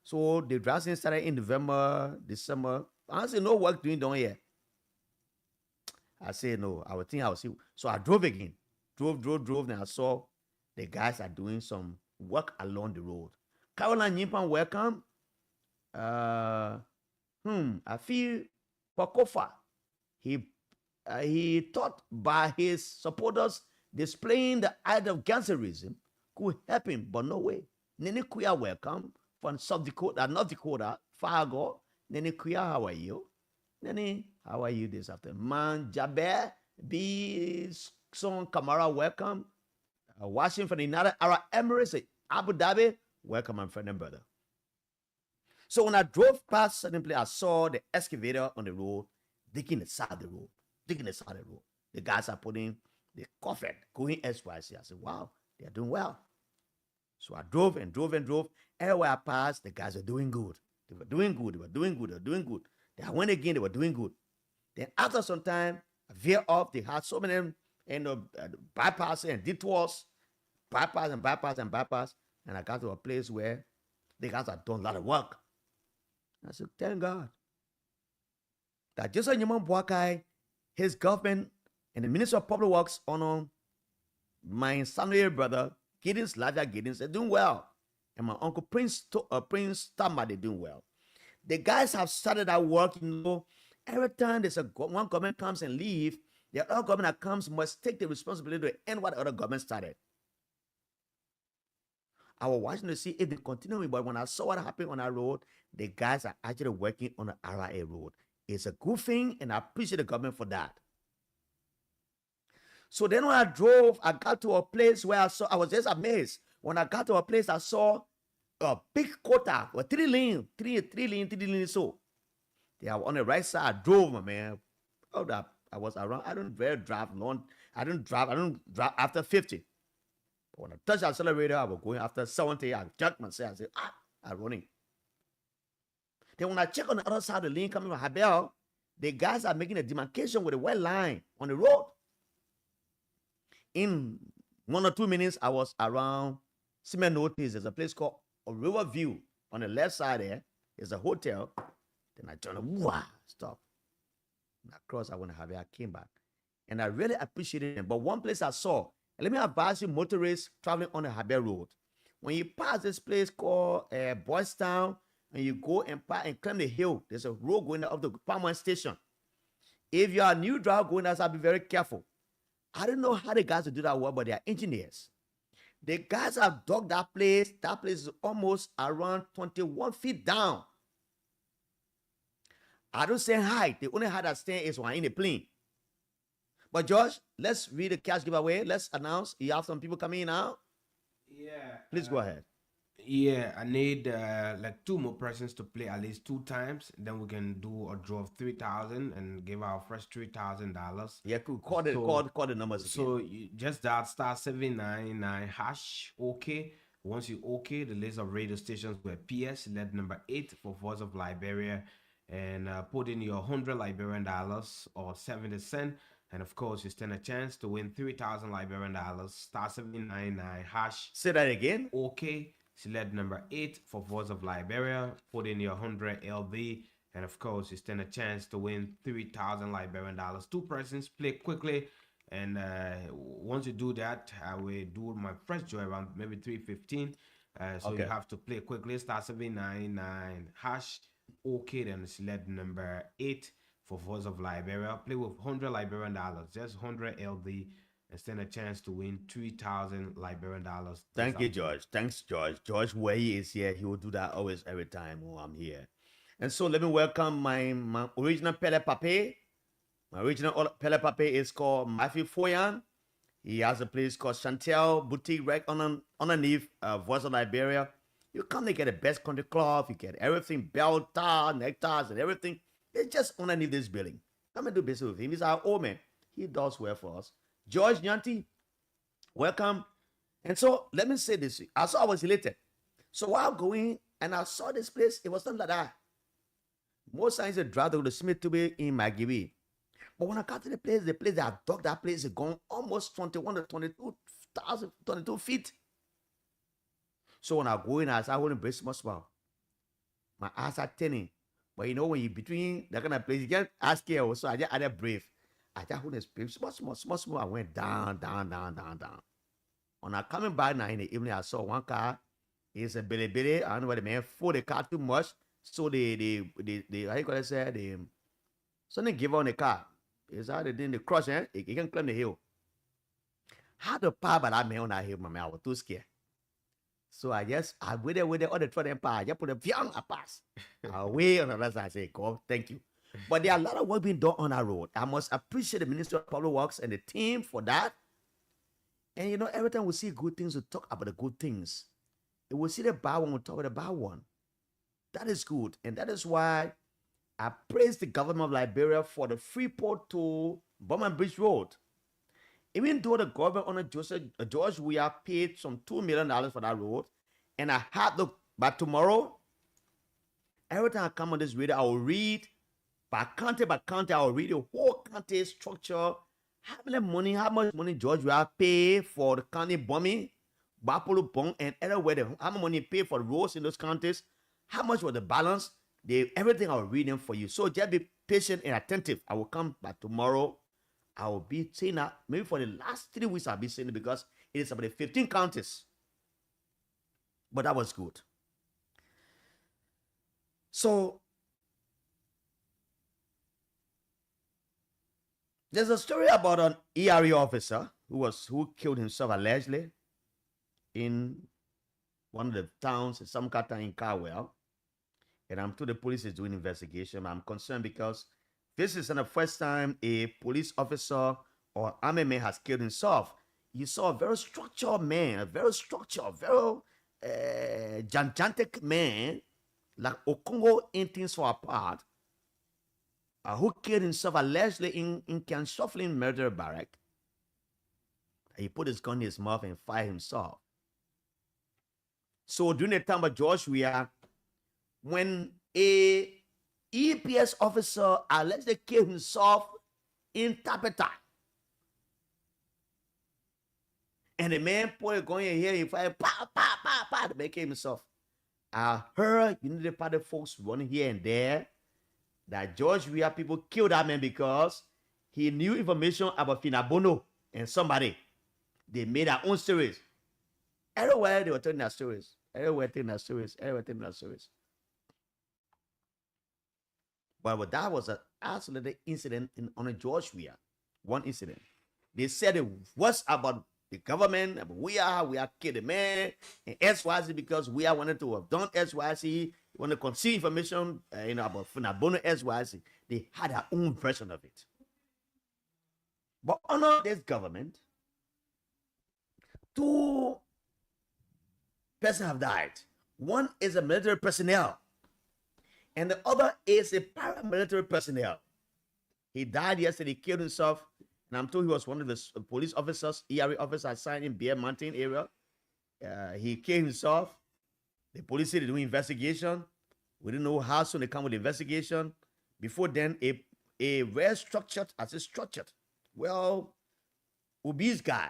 So the dressing started in November, December. I said, no work doing down here. I said, no, I would think I would see. So I drove again. Drove, and I saw the guys are doing some work along the road. Caroline Yimpan, welcome. I feel Pakofa. He thought by his supporters displaying the act of gangsterism could help him, but no way. Nene Kuya, welcome from South Dakota, North Dakota, Fargo. Nene Kuya, how are you? Nene, how are you this afternoon? Man, Jaber, B. Son Kamara, welcome. Watching from the United Arab Emirates, Abu Dhabi, welcome, my friend and brother. So when I drove past certain place, I saw the excavator on the road, digging the side of the road. The guys are putting the coffin going SYC. I said, wow, they are doing well. So I drove. Everywhere I passed, the guys were doing good. They were doing good. Then I went again, they were doing good. Then after some time, I veered off. They had so many bypasses and detours, bypass. And I got to a place where the guys had done a lot of work. I said, thank God that just like Nyaman Buakai, his government and the Minister of Public Works honor my son brother, Giddens, Lavia Giddens, they're doing well. And my uncle Prince Tama, they're doing well. The guys have started that work, every time there's one government comes and leave, the other government that comes must take the responsibility to end what the other government started. I was watching to see if they continue, but when I saw what happened on that road, the guys are actually working on the RIA road. It's a good thing, and I appreciate the government for that. So then when I drove, I got to a place where I was just amazed. When I got to a place, I saw a big quota, or three lane. So they are on the right side. I drove, my man. Oh, that I was around. I don't drive long. I don't drive after 50. But when I touched the accelerator, I was going after 70. I jerked myself. I said, I'm running. Then when I check on the other side of the lane coming from Habel, the guys are making a demarcation with a white line on the road. In 1 or 2 minutes, I was around Notice. There's a place called River View on the left side there. There's a hotel. Then I turned, stop. And across, I went to Habel. I came back. And I really appreciated it. But one place I saw, and let me advise you, motorists traveling on the Habel Road. When you pass this place called Boys Town, and you go and park and climb the hill. There's a road going up the Palm One station. If you are a new driver going outside, be very careful. I don't know how the guys will do that work, but they are engineers. The guys have dug that place. That place is almost around 21 feet down. I don't say height. The only height I stand is when in the plane. But George, let's read the cash giveaway. Let's announce. You have some people coming in now. Yeah. Please go ahead. Yeah, I need like 2 more persons to play at least 2 times. Then we can do a draw of 3,000 and give our first $3,000. Yeah, cool. Call the numbers again. So you just dial *799 hash OK. Once you OK, the list of radio stations were PS, led number 8 for Voice of Liberia, and put in your 100 Liberian dollars or 70 cents. And of course, you stand a chance to win 3,000 Liberian dollars. *799 hash. Say that again. OK. Select number 8 for Voice of Liberia. Put in your 100 LB. And of course, you stand a chance to win 3,000 Liberian dollars. 2 persons, play quickly. And once you do that, I will do my first draw around maybe 3:15. So Okay. you have to play quickly. *799 hash. OK, then select number 8 for Voice of Liberia. Play with 100 Liberian dollars. Just 100 LB. And stand a chance to win 3,000 Liberian dollars. Thank you, George. Thanks, George. George, where he is here, he will do that always, every time I'm here. And so let me welcome my original Pele Pape. My original Pele Pape is called Matthew Foyan. He has a place called Chantel Boutique right underneath Voice of Liberia. You come to get the best country club. You get everything, belt, neckties, and everything. It's just underneath this building. Come and do business with him. He's our old man. He does well for us. George Nyanti, welcome. And so let me say this. I was elated. So while going and I saw this place, it was not like that. Most times they drive to the Smith to be in Magibi. But when I got to the place that I dug that place is gone almost 21 to 22 feet. So when I go in, I wouldn't brace my smile. My eyes are turning. But you know, when you're between that kind of place, you can't ask here also. I just brave. I just hold the small. I went down. When I coming back now in the evening, I saw one car. It's a billy. I don't know where the man fooled the car too much. So the how you call it, say, something give on the car. It's how they did the crush, eh? It can climb the hill. How to power by that man on that hill, my man, I was too scared. So I waited all the truck and power. I just put a young, I pass. I wait on the other side. I say, God, thank you. But there are a lot of work being done on our road. I must appreciate the Ministry of Public Works and the team for that. And you know, every time we see good things, we talk about the good things. And we see the bad one, we talk about the bad one. That is good. And that is why I praise the government of Liberia for the Freeport to Bowman Bridge Road. Even though the government under George, we have paid some $2 million for that road. And I had to, by tomorrow, every time I come on this radio, I will read by county, I will read the whole county structure. How much money George we have paid for the county bombing, Bapolo Bong, and everywhere. How much money paid for the roads in those counties? How much was the balance? Everything I will read them for you. So just be patient and attentive. I will come by tomorrow. I will be saying that maybe for the last 3 weeks I'll be saying it because it is about the 15 counties. But that was good. So there's a story about an ERE officer who killed himself allegedly in one of the towns in some town in Carwell. And I'm told the police is doing investigation. I'm concerned because this isn't the first time a police officer or army man has killed himself. You saw a very structured man, very gigantic man, like Okongo in things for apart, who killed himself allegedly in Kanshuffling murder barrack. He put his gun in his mouth and fired himself. So during the time of George, when a EPS officer allegedly killed himself in Tapeta, and the man put a gun in here, he fired, to make himself. I heard the party folks running here and there that George Weah people killed that man because he knew information about Finabono and somebody. They made their own stories. Everywhere they were telling their stories. But that was an isolated incident on a George Weah. One incident. They said it was about the government, about we are kidding man, and SYC because we are wanted to have done SYC, want to conceal information, about Funabono SYC. They had their own version of it. But under this government, 2 persons have died. One is a military personnel, and the other is a paramilitary personnel. He died yesterday, he killed himself, and I'm told he was one of the police officers, ERA officers assigned in Bear Mountain area. He killed himself. The police said they're doing investigation. We didn't know how soon they come with the investigation. Before then, a well-structured, well, obese guy,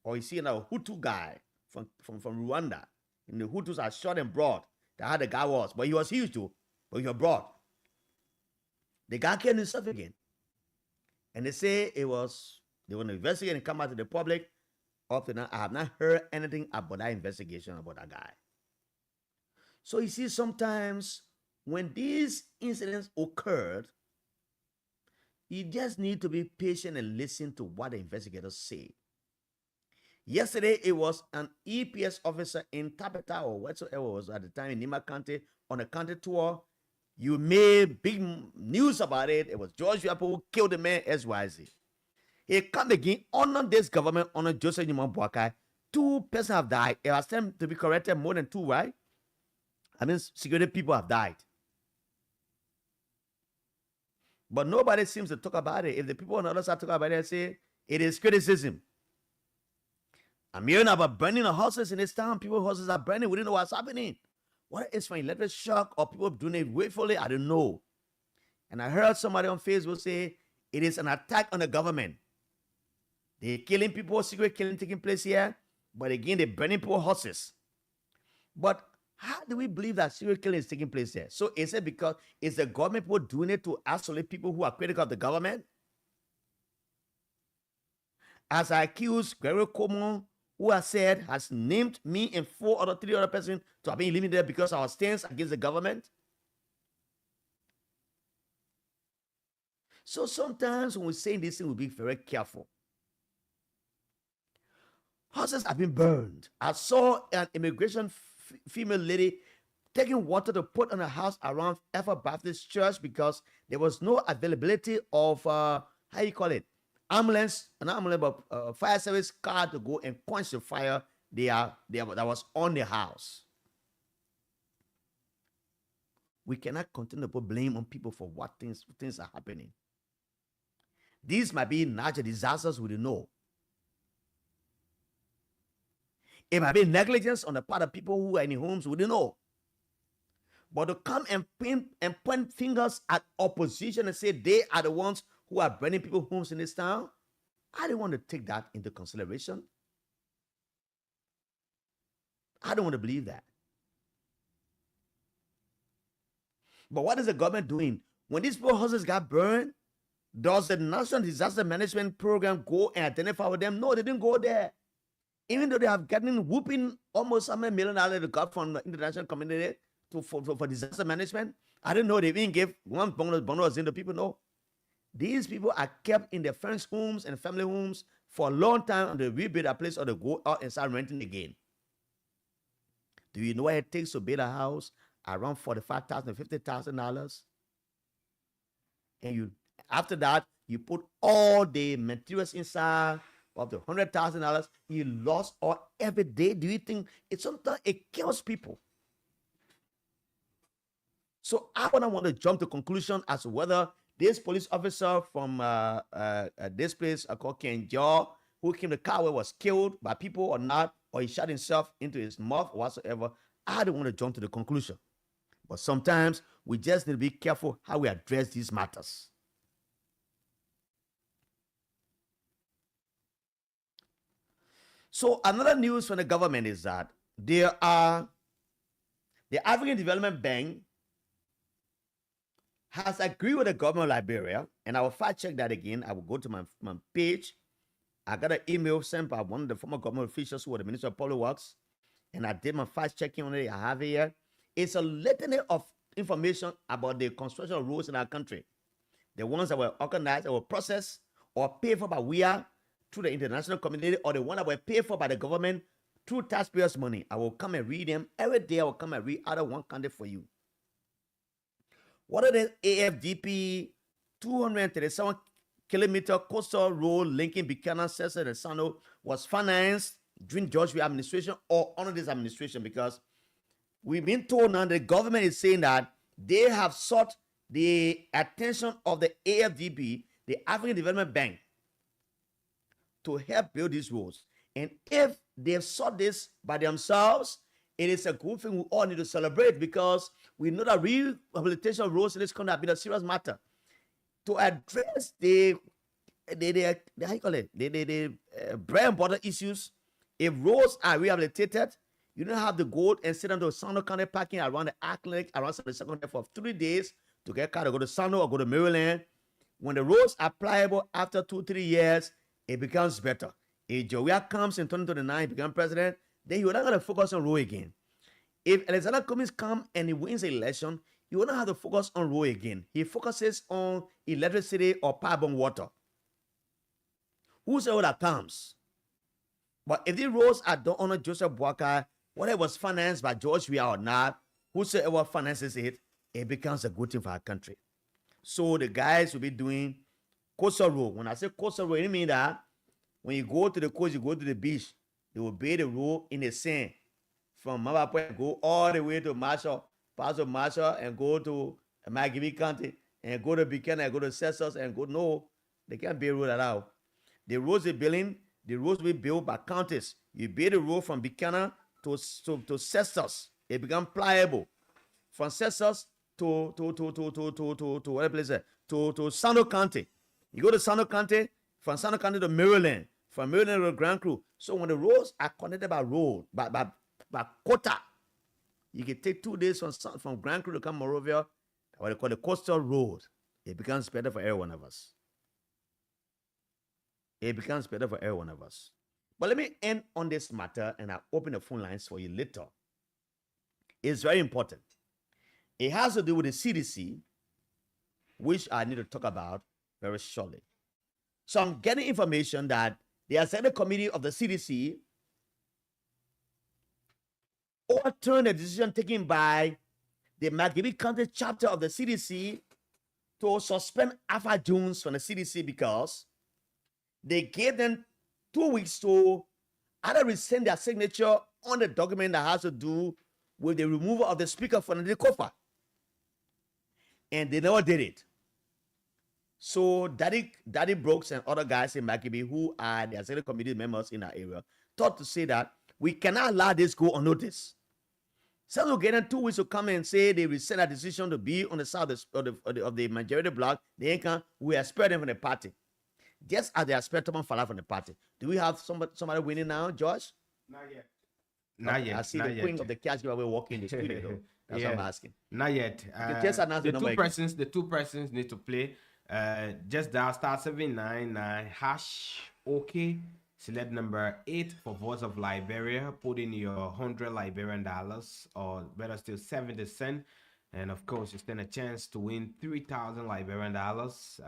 or you see a Hutu guy from Rwanda, and the Hutus are short and broad. That's how the guy was, but he was huge too, but he was broad. The guy killed himself again. And they say they want to investigate and come out to the public. Up to now, I have not heard anything about that investigation about that guy. So you see, sometimes when these incidents occurred, you just need to be patient and listen to what the investigators say. Yesterday, it was an EPS officer in Tapeta or whatsoever was at the time in Nima County on a county tour. You made big news about it. It was George Weah who killed the man SYZ. He come again under this government, under Joseph Newman Boakai. 2 persons have died. It was time to be corrected, more than 2, right? I mean, security people have died. But nobody seems to talk about it. If the people on the other side talk about it, say it is criticism. I'm hearing about burning the houses in this town. People's houses are burning. We don't know what's happening. What is for electric shock or people doing it willfully? I don't know. And I heard somebody on Facebook say it is an attack on the government. They're killing people, secret killing taking place here. But again, they're burning people's houses. But how do we believe that serial killing is taking place there? So is it because it's the government people doing it to isolate people who are critical of the government? As I accuse Gregory Coleman, who has named me and 3 other persons to have been living there because of our stance against the government. So sometimes when we say this thing, we'll be very careful. Houses have been burned. I saw an immigration female lady taking water to put on a house around Effort Baptist Church because there was no availability of, ambulance, but fire service car to go and quench the fire that was on the house. We cannot continue to put blame on people for what things are happening. These might be natural disasters we don't know. It might be negligence on the part of people who are in homes we don't know. But to come and point fingers at opposition and say they are the ones who are burning people's homes in this town, I don't want to take that into consideration. I don't want to believe that. But what is the government doing? When these poor houses got burned, does the National Disaster Management Program go and identify with them? No, they didn't go there. Even though they have gotten whooping almost $1 million they got from the international community for disaster management. I didn't know they even gave one bonus in the people. No. These people are kept in their friends' homes and family homes for a long time and they rebuild a place or they go out and start renting again. Do you know what it takes to build a house? Around $45,000 to $50,000. And after that, you put all the materials inside of the $100,000. You lost all every day. Do you think sometimes it kills people? So I don't want to jump to conclusion as to whether this police officer from this place called Kenjaw, who came to Kawe, was killed by people or not, or he shot himself into his mouth or whatsoever. I don't want to jump to the conclusion. But sometimes we just need to be careful how we address these matters. So another news from the government is that the African Development Bank has agreed with the government of Liberia, and I will fact check that again. I will go to my page. I got an email sent by one of the former government officials who were the Minister of Public Works, and I did my fact checking on it. I have it here. It's a litany of information about the construction of roads in our country, the ones that were organized or processed or paid for by WIA through the international community, or the one that were paid for by the government through taxpayers' money, I will come and read them. Every day I will come and read out of one country for you. What are the AFDP 237 kilometer coastal road linking Buchanan, Cesar, and Sano was financed during George W. administration or under this administration? Because we've been told now the government is saying that they have sought the attention of the AFDB, the African Development Bank, to help build these roads. And if they've sought this by themselves, it is a good thing we all need to celebrate, because we know that rehabilitation of roads in this country have been a serious matter. To address the how you call it, the bread and butter issues, if roads are rehabilitated, you don't have to go and sit on the Sano County parking around the Arc Lake, around the second for 3 days to get car to go to Sano or go to Maryland. When the roads are pliable after 2-3 years, it becomes better. If Joia comes in 2029, become president, then you're not going to focus on road again. If Alexander Cummings comes and he wins the election, you will not have to focus on road again. He focuses on electricity or pipe-borne water. Whosoever that comes. But if the roads are done under Joseph Boakai, whether it was financed by George Weah or not, whosoever finances it, it becomes a good thing for our country. So the guys will be doing coastal road. When I say coastal road, it means that when you go to the coast, you go to the beach, they will build a road in the sand from Mavapo, go all the way to Marshall, pass to Marshall, and go to McGivy County, and go to Buchanan, and go to Cessus, and go. No, they can't build road at all. The roads they're building, the roads will be built by counties. You build a road from Buchanan to Cessus, it becomes pliable. From Cessus to what place? To Sano County. You go to Sano County, from Sano County to Maryland, from Maryland to Grand Crew. So when the roads are connected by road, by quota, you can take 2 days from Grand Crew to come Morovia, what they call the coastal road. It becomes better for every one of us. It becomes better for every one of us. But let me end on this matter, and I'll open the phone lines for you later. It's very important. It has to do with the CDC, which I need to talk about very shortly. So I'm getting information that the executive committee of the CDC overturned a decision taken by the McGivy County chapter of the CDC to suspend Alpha Jones from the CDC because they gave them 2 weeks to either rescind their signature on the document that has to do with the removal of the speaker from the COFA. And they never did it. So Daddy Brooks and other guys in McGivy, who are the executive committee members in our area, thought to say that we cannot allow this go unnoticed. Some will get them 2 weeks to come and say they rescind a decision to be on the side of the majority bloc. They can't. We expel them from the party. Just as they expel Thomas Fala from the party. Do we have somebody winning now, George? Not yet. Not yet. I see the queen of the cash giveaway walking in the studio, though. That's what I'm asking. Not yet. Just announce the two persons need to play. Just dial *799# OK. Select number 8 for Voice of Liberia. Put in your $100 Liberian dollars, or better still 70 cents. And of course, you stand a chance to win 3,000 Liberian dollars.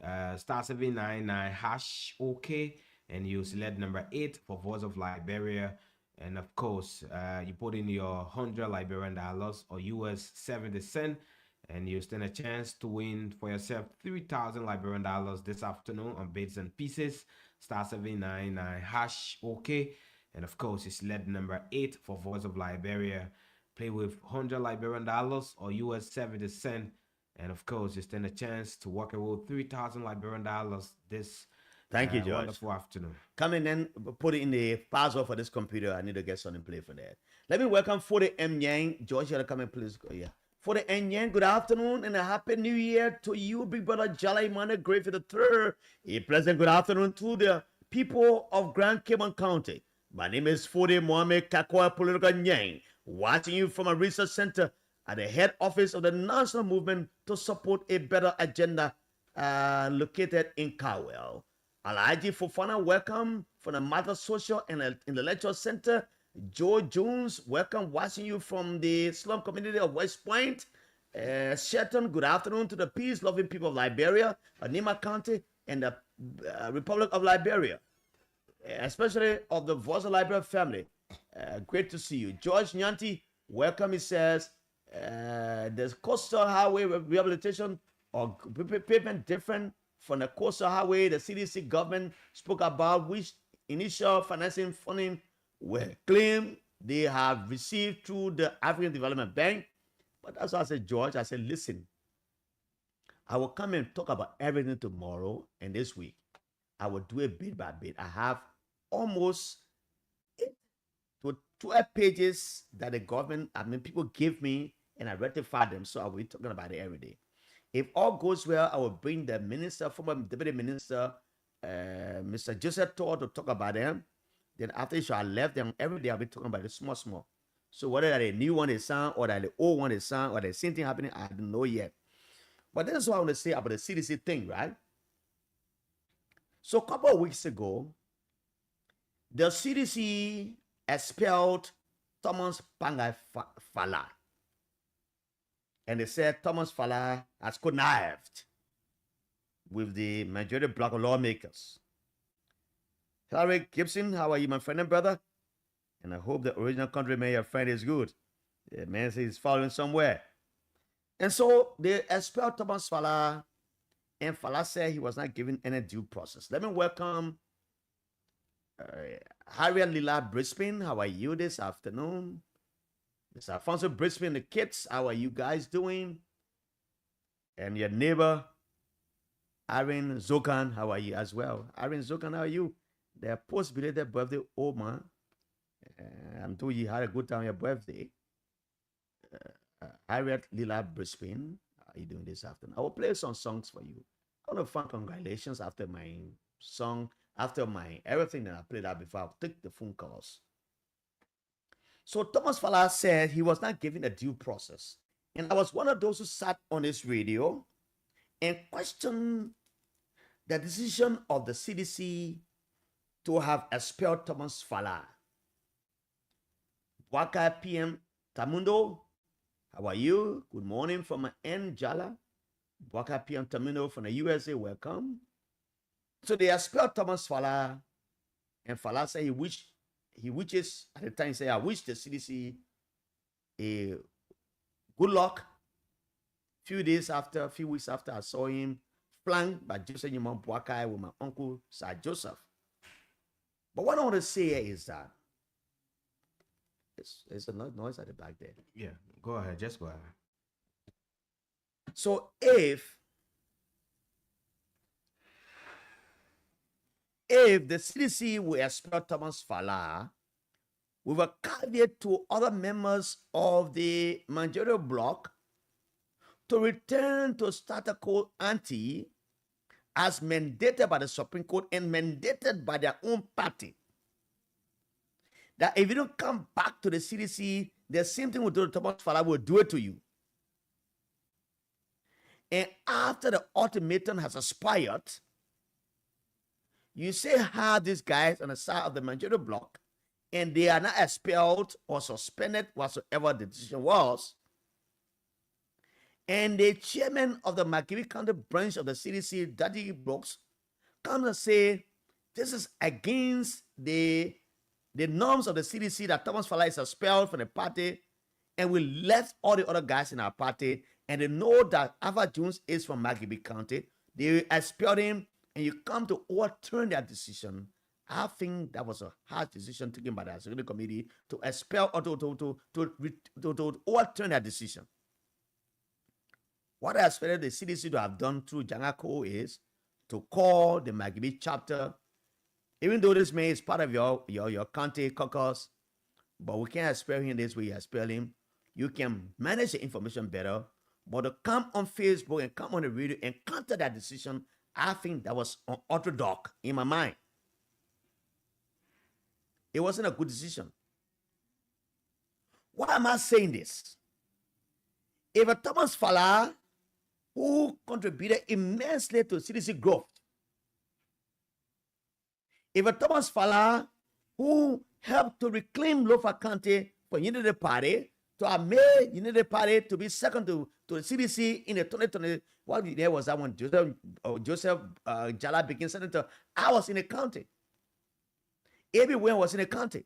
*799# OK. And you select number 8 for Voice of Liberia. And of course, you put in your $100 Liberian dollars or US 70 cents. And you stand a chance to win for yourself 3,000 Liberian dollars this afternoon on Bits and Pieces. *799# OK. And of course, you select number 8 for Voice of Liberia. Play with $100 Liberian dollars or US 70 cents. And of course, you stand a chance to walk away with 3,000 Liberian dollars this Thank you, George. wonderful afternoon. Come in and put it in the password for this computer. I need to get something play for that. Let me welcome 40 M Yang. George, you gotta come in, please. Yeah. 40 M Yang, good afternoon and a happy new year to you, big brother Jolly Money, great for the third. A pleasant good afternoon to the people of Grand Cayman County. My name is 40 Mohamed Kakoa Political Yang, watching you from a research center at the head office of the National Movement to support a better agenda located in Cowell. Alaji Fofana, welcome from the Mother Social and Intellectual Center, Joe Jones, welcome, watching you from the slum community of West Point. Shelton, good afternoon to the peace-loving people of Liberia, Anima County, and the Republic of Liberia, especially of the Voice of Liberia family. Great to see you. George Nyanti, welcome, he says. The coastal highway rehabilitation or pavement different from the coastal highway the CDC government spoke about, which initial financing funding were claimed they have received through the African Development Bank. But that's why I said, George, I said, listen, I will come and talk about everything tomorrow and this week. I will do it bit by bit. I have almost 8 to 12 pages that the government, people give me, and I rectify them. So I will be talking about it every day. If all goes well, I will bring the minister, former deputy minister, Mr. Joseph Tor, to talk about them. Then after I left them, every day I'll be talking about it small. So whether that a new one is sound or that the old one is sound or the same thing happening, I don't know yet. But this is what I want to say about the CDC thing, right? So a couple of weeks ago, the CDC expelled Thomas Pangai Fala. And they said Thomas Fala has connived with the majority bloc of lawmakers. Hillary Gibson, how are you, my friend and brother? And I hope the original countryman, your friend, is good. The man says he's following somewhere. And so they expelled Thomas Fala, and Fala said he was not given any due process. Let me welcome Harriet Lila Brisbane. How are you this afternoon? Mr. Alfonso Brisbane, the kids, how are you guys doing? And your neighbor, Irene Zokan, how are you as well? Irene Zokan, how are you? Their post-belated birthday, old man. I'm told you had a good time on your birthday. Harriet Lila Brisbane, how are you doing this afternoon? I will play some songs for you. I want to find congratulations after my song, after my everything that I played out before. I'll take the phone calls. So Thomas Fala said he was not given a due process. And I was one of those who sat on his radio and questioned the decision of the CDC to have expelled Thomas Fala. Waka PM Tamundo, how are you? Good morning from N Jala. Waka PM Tamundo from the USA, welcome. So they expelled Thomas Fala, and Fala said he wishes, at the time, he said, I wish the CDC a good luck. Few weeks after, I saw him flanked by Joseph Nyimon Boakai with my uncle, Sir Joseph. But what I want to say is that there's a noise at the back there. Yeah, go ahead. Just go ahead. So if the CDC will expel Thomas Fala with a caveat to other members of the managerial bloc to return to status quo ante as mandated by the Supreme Court and mandated by their own party, that if you don't come back to the CDC, the same thing will do to Thomas Fala, will do it to you. And after the ultimatum has expired, you say have these guys on the side of the managerial bloc, and they are not expelled or suspended, whatsoever the decision was. And the chairman of the McGill County branch of the CDC, Daddy Brooks, comes and say, this is against the norms of the CDC that Thomas Fala is expelled from the party, and we left all the other guys in our party, and they know that Alpha Jones is from McGill County. They expelled him, and you come to overturn that decision. I think that was a hard decision taken by the Security Committee to expel or to overturn that decision. What I expected the CDC to have done through Jangako is to call the McGill chapter, even though this man is part of your county caucus, but we can't expel him this way you expel him. You can manage the information better, but to come on Facebook and come on the radio and counter that decision, I think that was unorthodox in my mind. It wasn't a good decision. Why am I saying this? If a Thomas Fala, who contributed immensely to CDC growth, if a Thomas Fala, who helped to reclaim Lofa County for Unity Party, to have made Unity Party to be second to the CDC in the 2020. What year was that one? Joseph Jala became senator. I was in the county. Everywhere was in the county.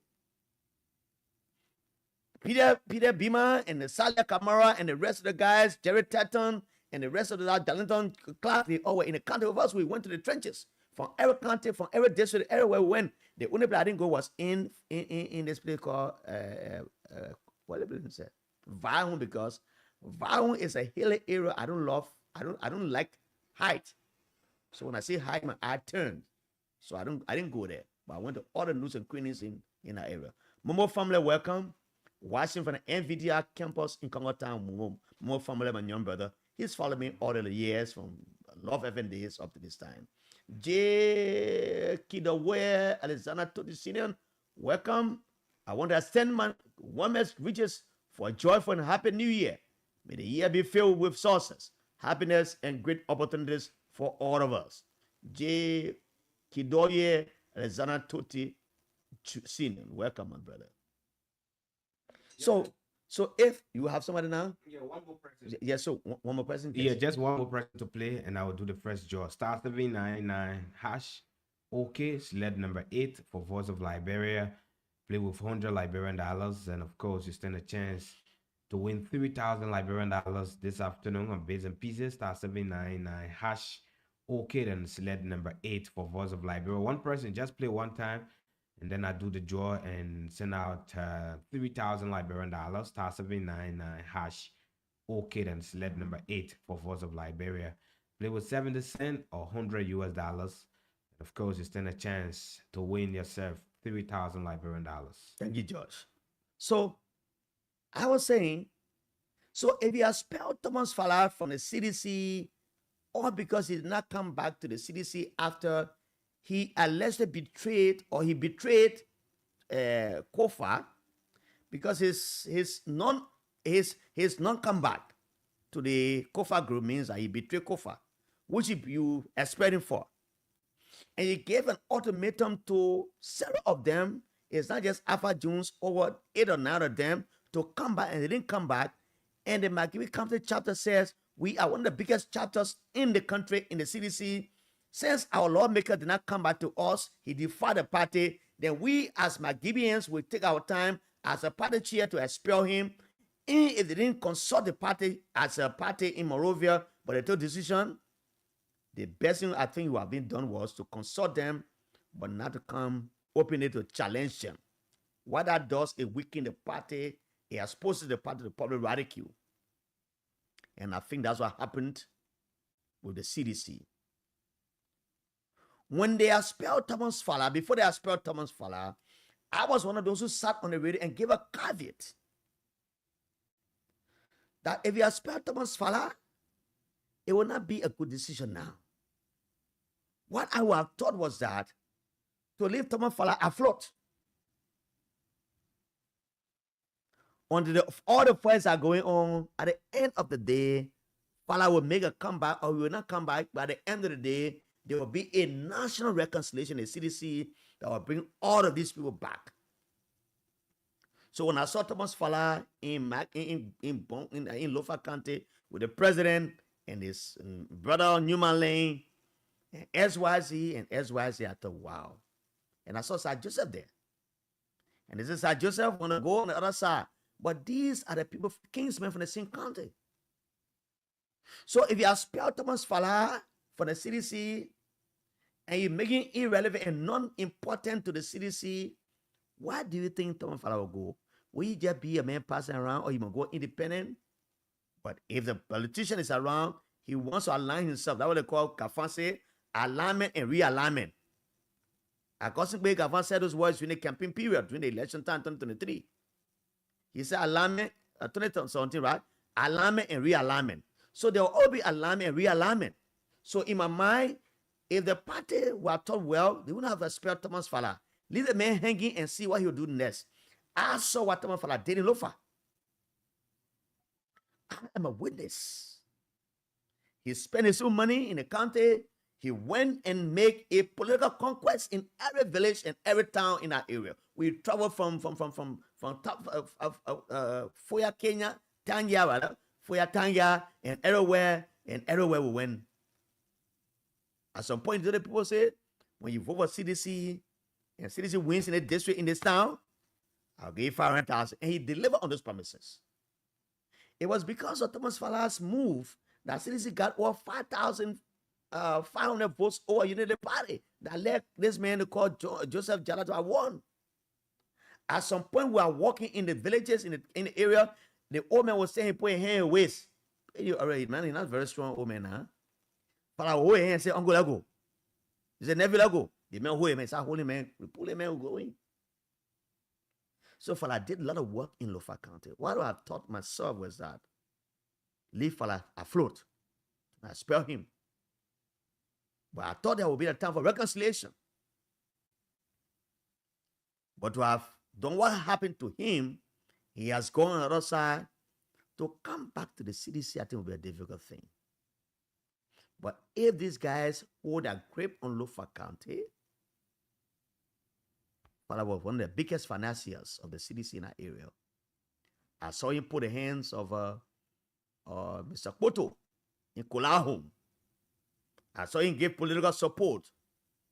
Peter Beamer and the Salia Kamara and the rest of the guys, Jerry Tatton and the rest of the Darlington Clark, they all were in the county of us. We went to the trenches from every county, from every district, everywhere we went. The only place I didn't go was in this place called what the place said, Vahon, because Vahon is a hilly area. I don't like height. So when I see height, my eye turns. So I didn't go there. But I went to all the nooks and crannies in that area. Momo family, welcome. Watching from the NVIDIA campus in Congo Town. Momo family, my young brother. He's followed me all the years from Love Heaven days up to this time. J. Kidowe Alexander Toti Senior, welcome. I want to extend my warmest wishes for a joyful and happy new year. May the year be filled with sources, happiness, and great opportunities for all of us. J. Kidoye Alexander Toti Senior, welcome, my brother. So if you have somebody now, one more person. Yeah, so one more person. Yeah, just one more person to play, and I will do the first draw. Star 799 hash. Okay, select number 8 for Voice of Liberia. Play with 100 Liberian dollars, and of course, you stand a chance to win 3,000 Liberian dollars this afternoon on Bits and Pieces. Star 799 hash. Okay, then select number 8 for Voice of Liberia. One person, just play one time, and then I do the draw and send out 3,000 Liberian dollars. Star 799 hash. Okay, then select number 8 for Voice of Liberia. Play with 70 cents or 100 US dollars. And of course, you stand a chance to win yourself 3,000 Liberian dollars. Thank you, George. So I was saying, so if you expelled Thomas Fala from the CDC, or because he did not come back to the CDC after he allegedly betrayed, or he betrayed Kofa, because his non comeback to the Kofa group means that he betrayed Kofa, which you expect him for. And he gave an ultimatum to several of them. It's not just Alpha Jones, over 8 or 9 of them, to come back, and they didn't come back. And the McGill County chapter says, we are one of the biggest chapters in the country, in the CDC. Since our lawmaker did not come back to us, he defied the party, then we as McGibbians will take our time as a party chair to expel him. And if they didn't consult the party as a party in Monrovia, but they took decision, the best thing I think would have been done was to consult them, but not to come openly to challenge them. What that does, it weakens the party, it exposes the party to public ridicule. And I think that's what happened with the CDC. When they expelled Thomas Fala, before they expelled Thomas Fala, I was one of those who sat on the radio and gave a caveat that if you expel Thomas Fala, it will not be a good decision now. What I would have thought was that to leave Thomas Fala afloat until all the fights are going on, at the end of the day, Fala will make a comeback or will not come back, but at the end of the day, there will be a national reconciliation in the CDC that will bring all of these people back. So when I saw Thomas Fala in Lofa County with the president and his brother Newman Lane and SYZ, I thought, wow. And I saw Sir Joseph there. And they said, Sir Joseph want to go on the other side. But these are the people, kingsmen from the same county. So if you expel Thomas Fala from the CDC and you're making it irrelevant and non-important to the CDC, why do you think Thomas Fala will go? Will he just be a man passing around, or he will go independent? But if the politician is around, he wants to align himself. That's what they call Kafanse, alignment and realignment. According to Kafan said those words during the campaign period, during the election time 2023. He said alignment, 2017, right? Alignment and realignment. So there will all be alignment and realignment. So in my mind, if the party were taught well, they wouldn't have expelled Thomas Fala. Leave the man hanging and see what he'll do next. I saw what Thomas Fala did in Lofa. I am a witness. He spent his own money in the county. He went and made a political conquest in every village and every town in that area. We traveled from top of Foya, Kenya, Tanya, rather, Foya, Tanya, and everywhere we went. At some point, the people said, when you vote for CDC and CDC wins in a district in this town, I'll give 500,000. And he delivered on those promises. It was because of Thomas Fala's move that CDC got over 5,500 votes over United Party that led this man to call Joseph Jala to have won. At some point, we are walking in the villages in the area. The old man was saying he put his hand in his waist. You already, man, he's not very strong old man, huh? Fala hold his hand and say, Uncle, let go. He said, never let go. The man hold him and said, holy man, we pull him man, we go in. So Fala did a lot of work in Lofa County. What I taught myself was that leave Fala afloat. I spare him. But I thought there would be a time for reconciliation. But to have done what happened to him, he has gone on the other side. To come back to the CDC, I think will be a difficult thing. But if these guys hold a grip on Lofa County, Fala was one of the biggest financiers of the CDC in that area. I saw him put the hands of Mr. Koto in Kolahom. I saw him give political support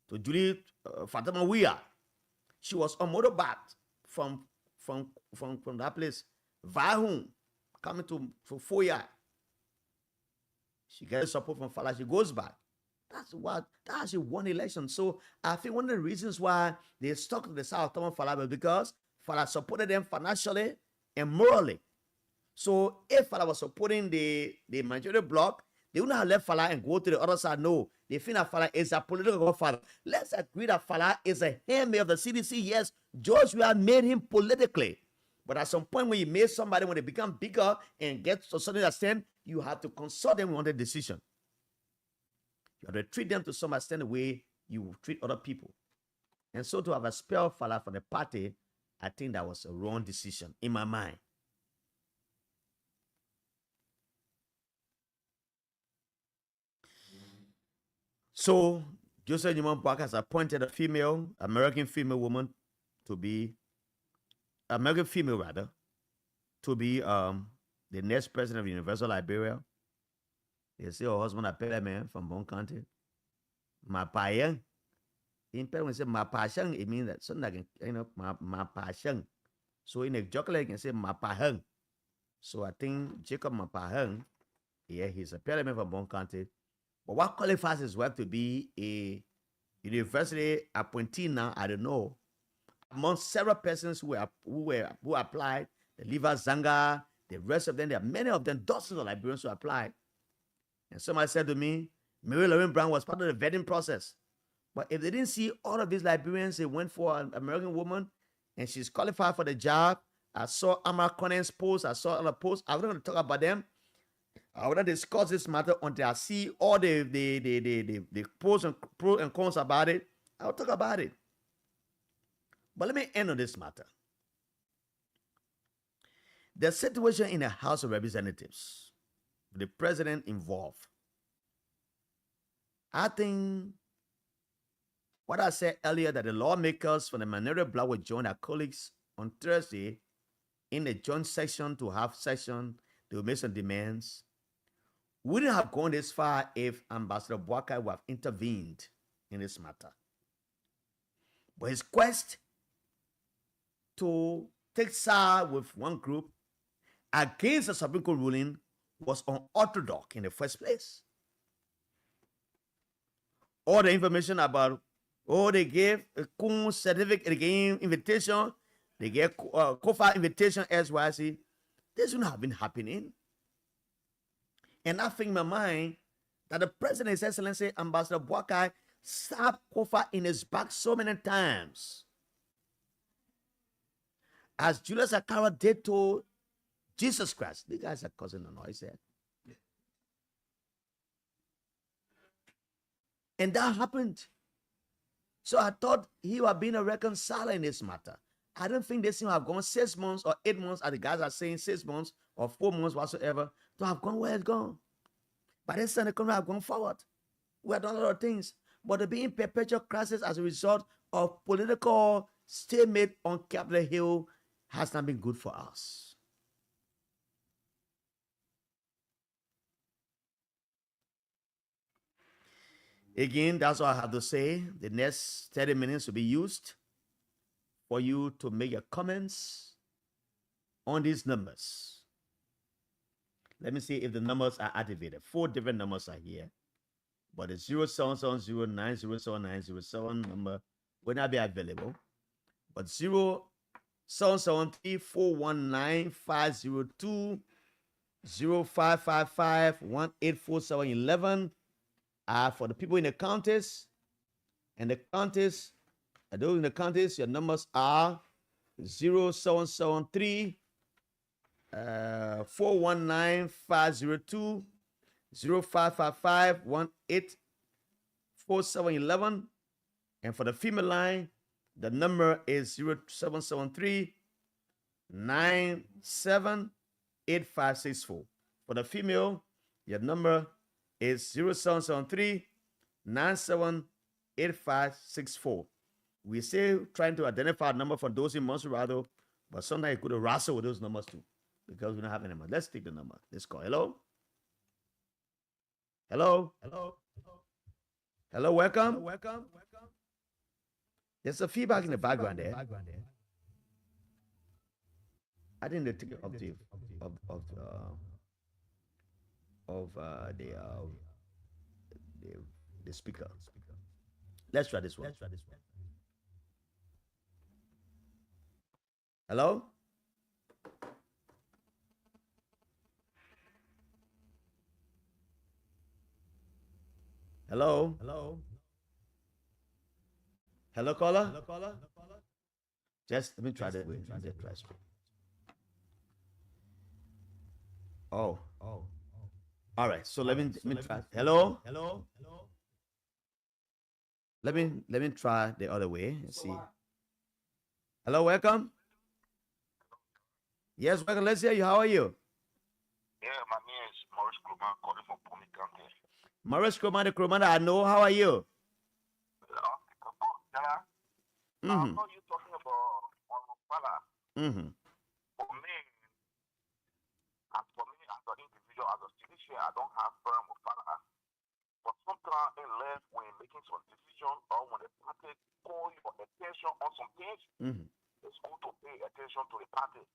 to Julie Fatima Wia. She was on motorbike from that place, Vahum, coming to Foya. She gets support from Fala. She goes back. That's how she won the election. So I think one of the reasons why they stuck to the side of Thomas Fala was because Fala supported them financially and morally. So if Fala was supporting the majority bloc, they wouldn't have left Fala and go to the other side. No, they think that Fala is a political godfather. Let's agree that Fala is a handmaid of the CDC. Yes, George Weah made him politically. But at some point when you made somebody, when they become bigger and get to a certain extent, you have to consult them on the decision. You have to treat them to some extent the way you treat other people. And so to have expelled Fala from the party, I think that was a wrong decision in my mind. So Joseph Newman Park has appointed a American female woman to be the next president of Universal Liberia. They say her husband a pele man from Bon County. Mapayang. In Peru, when say Mapashang, it means that something like, Mapashang. So in a joke, you can say Mapahang. So I think Jacob Mapahang, yeah, he's a pele man from Bon County. But what qualifies his wife to be a university appointee now, I don't know. Among several persons who applied, the Liva Zanga, the rest of them, there are many of them, dozens of Liberians who applied. And somebody said to me, Mary Lorraine Brown was part of the vetting process. But if they didn't see all of these Liberians, they went for an American woman, and she's qualified for the job. I saw Amar Conan's post. I saw other posts. I'm not going to talk about them. I will not discuss this matter until I see all the pros and cons about it. I'll talk about it. But let me end on this matter. The situation in the House of Representatives, the president involved. I think what I said earlier, that the lawmakers from the minority bloc will join their colleagues on Thursday in the joint session to have session. They will make some demands. We wouldn't have gone this far if Ambassador Boakai would have intervened in this matter. But his quest to take side with one group against the Supreme Court ruling was unorthodox in the first place. All the information about, they gave a Kun certificate, they gave invitation, they gave Kofa invitation, SYC. This wouldn't have been happening. And I think in my mind that the President, His Excellency, Ambassador Boakai, stabbed Kofa in his back so many times. As Julius Akara did to Jesus Christ. The guys are causing a noise there. And that happened. So I thought he was being a reconciler in this matter. I don't think they seem to have gone 6 months or 8 months, as the guys are saying 6 months or 4 months whatsoever, to have gone where it's gone. But this time they couldn't have gone forward. We have done a lot of things. But to be in perpetual crisis as a result of political stalemate on Capitol Hill has not been good for us. Again, that's all I have to say. The next 30 minutes will be used for you to make your comments on these numbers. Let me see if the numbers are activated. 4 different numbers are here. But the 0770907907 number will not be available. But 0773419502 0555184711 are for the people in the counties. And the counties, those in the counties, your numbers are 0773 419502 0555184711. And for the female line, the number is 0773 978564. For the female, your number is 0773 978564. We say trying to identify a number for those in Monserrado, but sometimes you could wrestle with those numbers too, because we don't have any number. Let's take the number. Let's call. Hello? Hello? Hello? Hello, welcome. Welcome. There's a feedback in the background there. I think they took it up to the speaker. Let's try this one. Hello? Hello? Hello, caller? Just let me try that way. Try speak. Oh. All right. So let me try. Hello? Let me try the other way and see. Hello, welcome. Yes, welcome. Let's hear you. How are you? Yeah, my name is Maurice Kroma, calling from Pumi County. Maurice Kroma, the Kroma I know. How are you? I know you talking about Fala. For me, as an individual, as a citizen, I don't have problem with Fala. But sometimes in life, when making some decision or when the party call your attention on some things, it's good to pay attention to the party.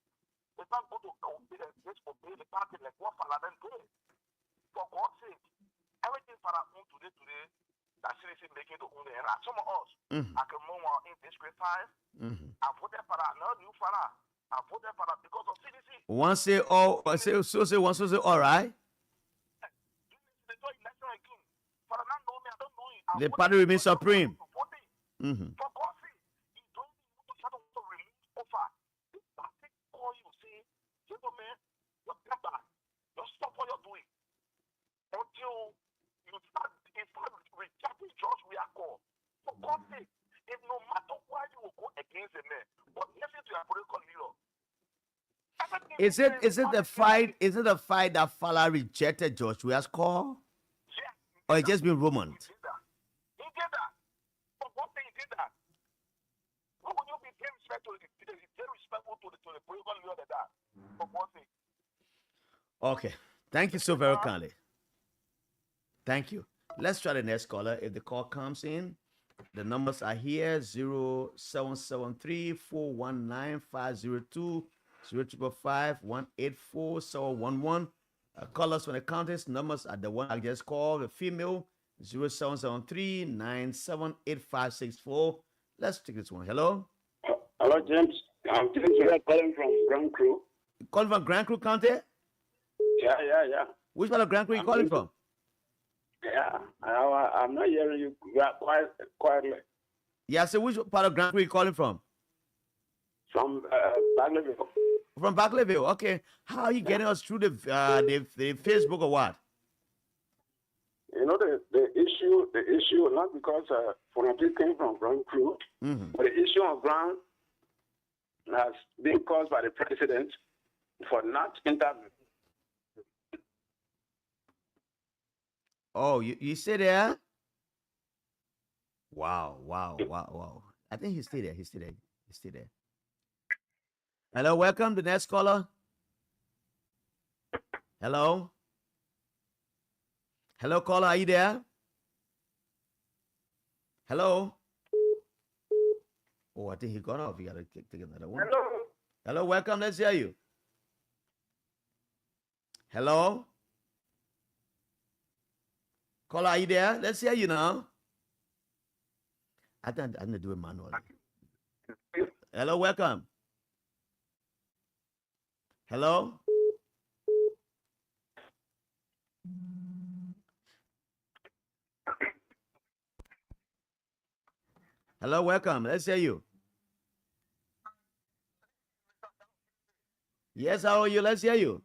It's not good to disobey the party like what Fala then did. For God's sake, everything Fala own today, that citizen making to own the era. Some of us, I can move on in District 5. I voted for that, no new Fala. I voted for that because of CDC. One say all, one say all right. The party remains supreme. For God's sake, you don't even want to remove offer. This party call you, say, gentlemen, you're back. Just stop what you're doing. Until you start rejecting George we are called. For God's sake, if no matter why you will go against the man, but listen to your political leader. Is it the fight? Is it the fight that Fala rejected George Weah's call? Yes. Or it just been rumored? He did that. For one thing, he did that. How would you be very respectful to the political leader than that? For one thing. Okay. Thank you so very kindly. Thank you. Let's try the next caller. If the call comes in, the numbers are here: 0773 419 502 0555-184-711. Callers from the counties. Numbers are the one I just called. The female 0773-978564. Let's take this one. Hello. Hello, James. I'm James. We're calling from Grand Cru. Calling from Grand Cru County? Yeah. Which part of Grand Cru are you calling from? Yeah, I'm not hearing you quietly. Yeah, so which part of Grand Cru are you calling from? From Bagleyville. From Bagleyville, okay. How are you getting us through the Facebook or what? You know, the issue, not because Fonati came from Grand Cru, but the issue on ground has been caused by the president for not interviewing. Oh, you say there? Wow, wow, wow, wow. I think he's still there. He's still there. He's still there. Hello, welcome. The next caller. Hello. Hello, caller. Are you there? Hello. Oh, I think he got off. You gotta take another one. Hello. Hello, welcome. Let's hear you. Hello. Caller, are you there? Let's hear you now. I didn't do it manually. Hello, welcome. Hello. Hello, welcome. Let's hear you. Yes, how are you? Let's hear you.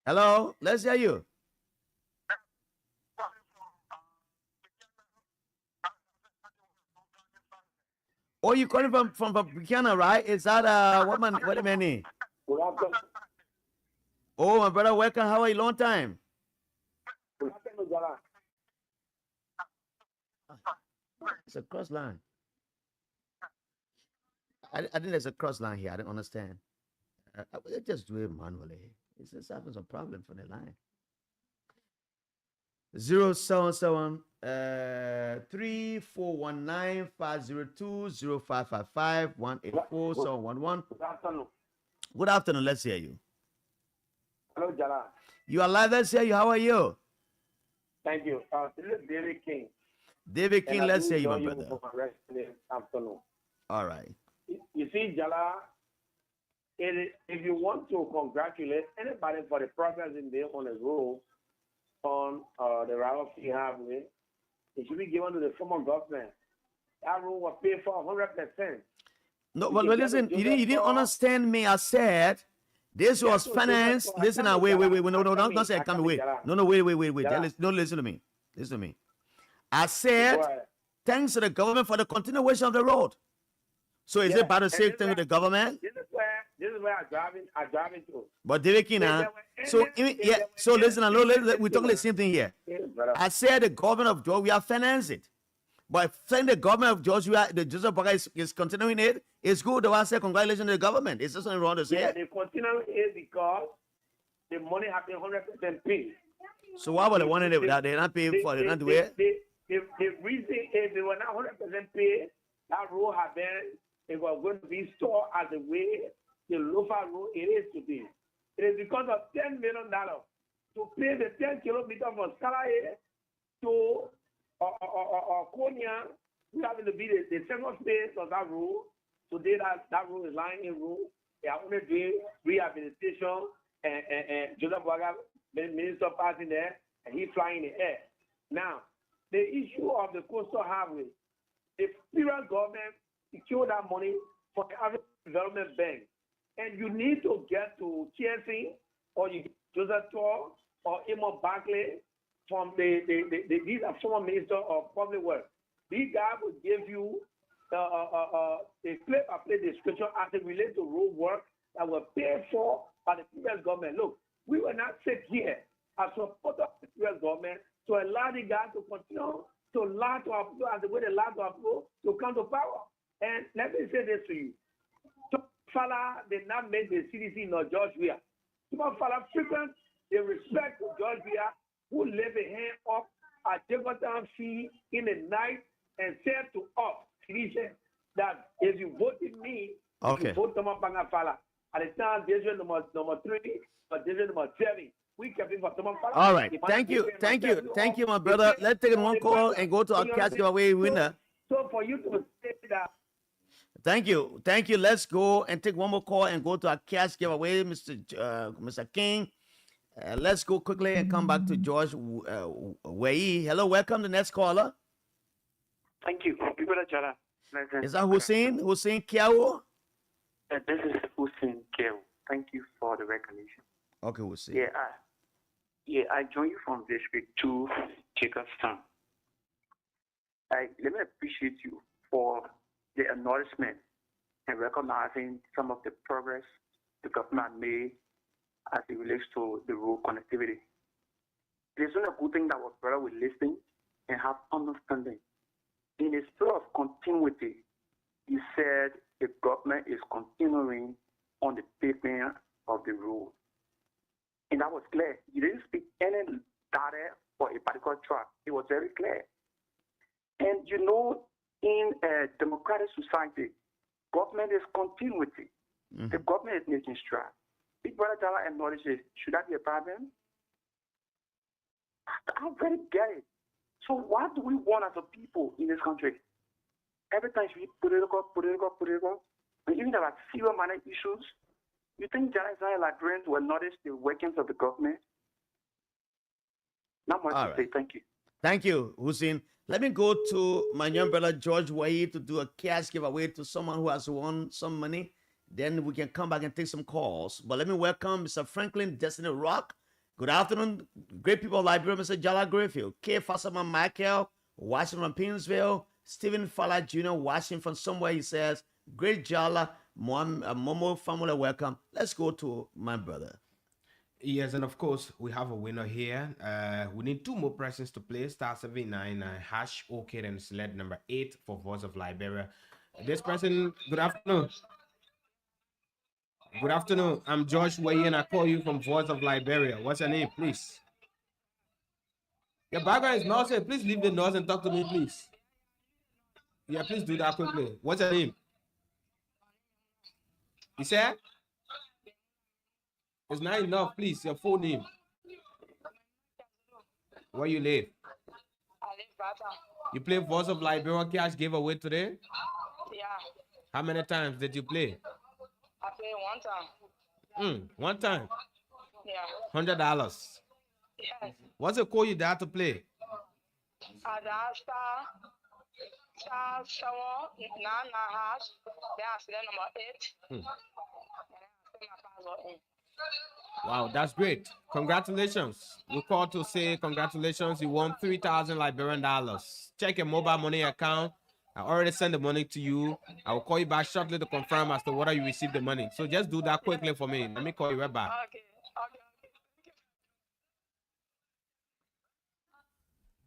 Hello, let's hear you. Oh, you calling from Buchanan, right? Is that what do you mean? Good afternoon. Oh, my brother, welcome. How are you? Long time. Good afternoon, Jala. It's a cross line. I think there's a cross line here. I don't understand. Let's just do it manually. It's just having some problem for the line. 077 3419 502 0555 184 711. Good afternoon. Good afternoon. Let's hear you. Hello, Jala. You are live. Let's hear you. How are you? Thank you. This is David King. David King, And I let's do hear you, my enjoy brother. for my rest this afternoon. All right. You see, Jala, if you want to congratulate anybody for the progress in there on the road, on the route he highway, it should be given to the former government. That road was paid for 100%. No, but listen, you didn't understand me. I said this was financed. Listen now, wait. No, don't say come away. No, wait. No, listen to me. Listen to me. I said thanks to the government for the continuation of the road. So is it bad to say thank to the government? This is where I'm driving to. But David King, so listen, we're talking the same thing here. I said the government of Georgia, we are financing it. But saying the government of Georgia, the Joseph Boga is continuing it, it's good. The one say congratulations to the government. Is there something wrong to say? Yeah, they continue it because the money has been 100% paid. So why would they want it that they're not paying for it? Not do it? The reason is they were not 100% paid. That road had been, it was going to be stored as the way the local road it is today. It is because of $10 million to pay the 10 kilometers from Scalaye to Konya. We happen to be the second phase of that road. Today that road is lying in road. They are only doing rehabilitation and Joseph Boga, the minister passing there, and he flying in the air. Now, the issue of the coastal highway, the federal government secured that money for the African Development Bank. And you need to get to TSC or you get Joseph Tor or Emo Barclay from these are former minister of public works. These guys will give you a play-by-play description as it relates to road work that were paid for by the previous government. Look, we will not sit here as support of the previous government to allow the guys to continue to lie to our people as the way they lie to our people to come to power. And let me say this to you. Fala did not make the CDC nor George Weah. Fala frequent the respect to George Weah, who left a hand up at Jefferson Fee in the night and said to us, CDC, that if you voted me, you vote Thomas Fala. At the time, division number 3 or division number 7. We kept it for Thomas Fala. All right. Thank you, my brother. Let's take one call and go to our cash giveaway winner. So for you to say that. Thank you. Let's go and take one more call and go to our cash giveaway, Mr. King. Let's go quickly and come back to George Wei. Hello, welcome to the next caller. Thank you. Is that Hussein? Hussein Kiao? This is Hussein Kiao. Thank you for the recognition. Okay, Hussein. I join you from District 2, Jacobstown. Let me appreciate you for the acknowledgement and recognizing some of the progress the government made as it relates to the road connectivity. It is not a good thing that our brother will listen and have understanding. In a spirit of continuity, he said the government is continuing on the pavement of the road. And that was clear. He didn't speak any data for a particular track. It was very clear. And you know, in a democratic society, government is continuity. The government is making strides. Big Brother Jala acknowledges, should that be a problem? I don't really get it. So what do we want as a people in this country? Every time we political. And even there are serious minor issues, you think Jala is not a Liberian to acknowledge the workings of the government? Not much to say. Thank you. Thank you, Hussein. Let me go to my young brother George Waye to do a cash giveaway to someone who has won some money. Then we can come back and take some calls. But let me welcome Mr. Franklin Destiny Rock. Good afternoon, great people of Liberia, Mr. Jala Grayfield, K. Fassaman Michael, watching from Pinsville, Stephen Fowler Jr., watching from somewhere. He says, great Jala, Momo family, welcome. Let's go to my brother. Yes, and of course, we have a winner here. We need 2 more persons to play. Star 799 hash OK and select number 8 for Voice of Liberia. This person, good afternoon. Good afternoon. I'm George Waye and I call you from Voice of Liberia. What's your name, please? Your background is noisy. Please leave the noise and talk to me, please. Yeah, please do that quickly. What's your name? You said? It's not enough, please. Your full name. Where you live? I live Bata. You play Voice of Liberia cash giveaway today? Yeah. How many times did you play? I play 1 time. One time. Yeah. $100. Yes. What's the code you got to play? I dial star 799 hash. Then I select number 8. And then I put my password in. Wow, that's great. Congratulations. We called to say congratulations. You won 3,000 Liberian dollars. Check your mobile money account. I already sent the money to you. I will call you back shortly to confirm as to whether you received the money. So just do that quickly for me. Let me call you right back. Okay.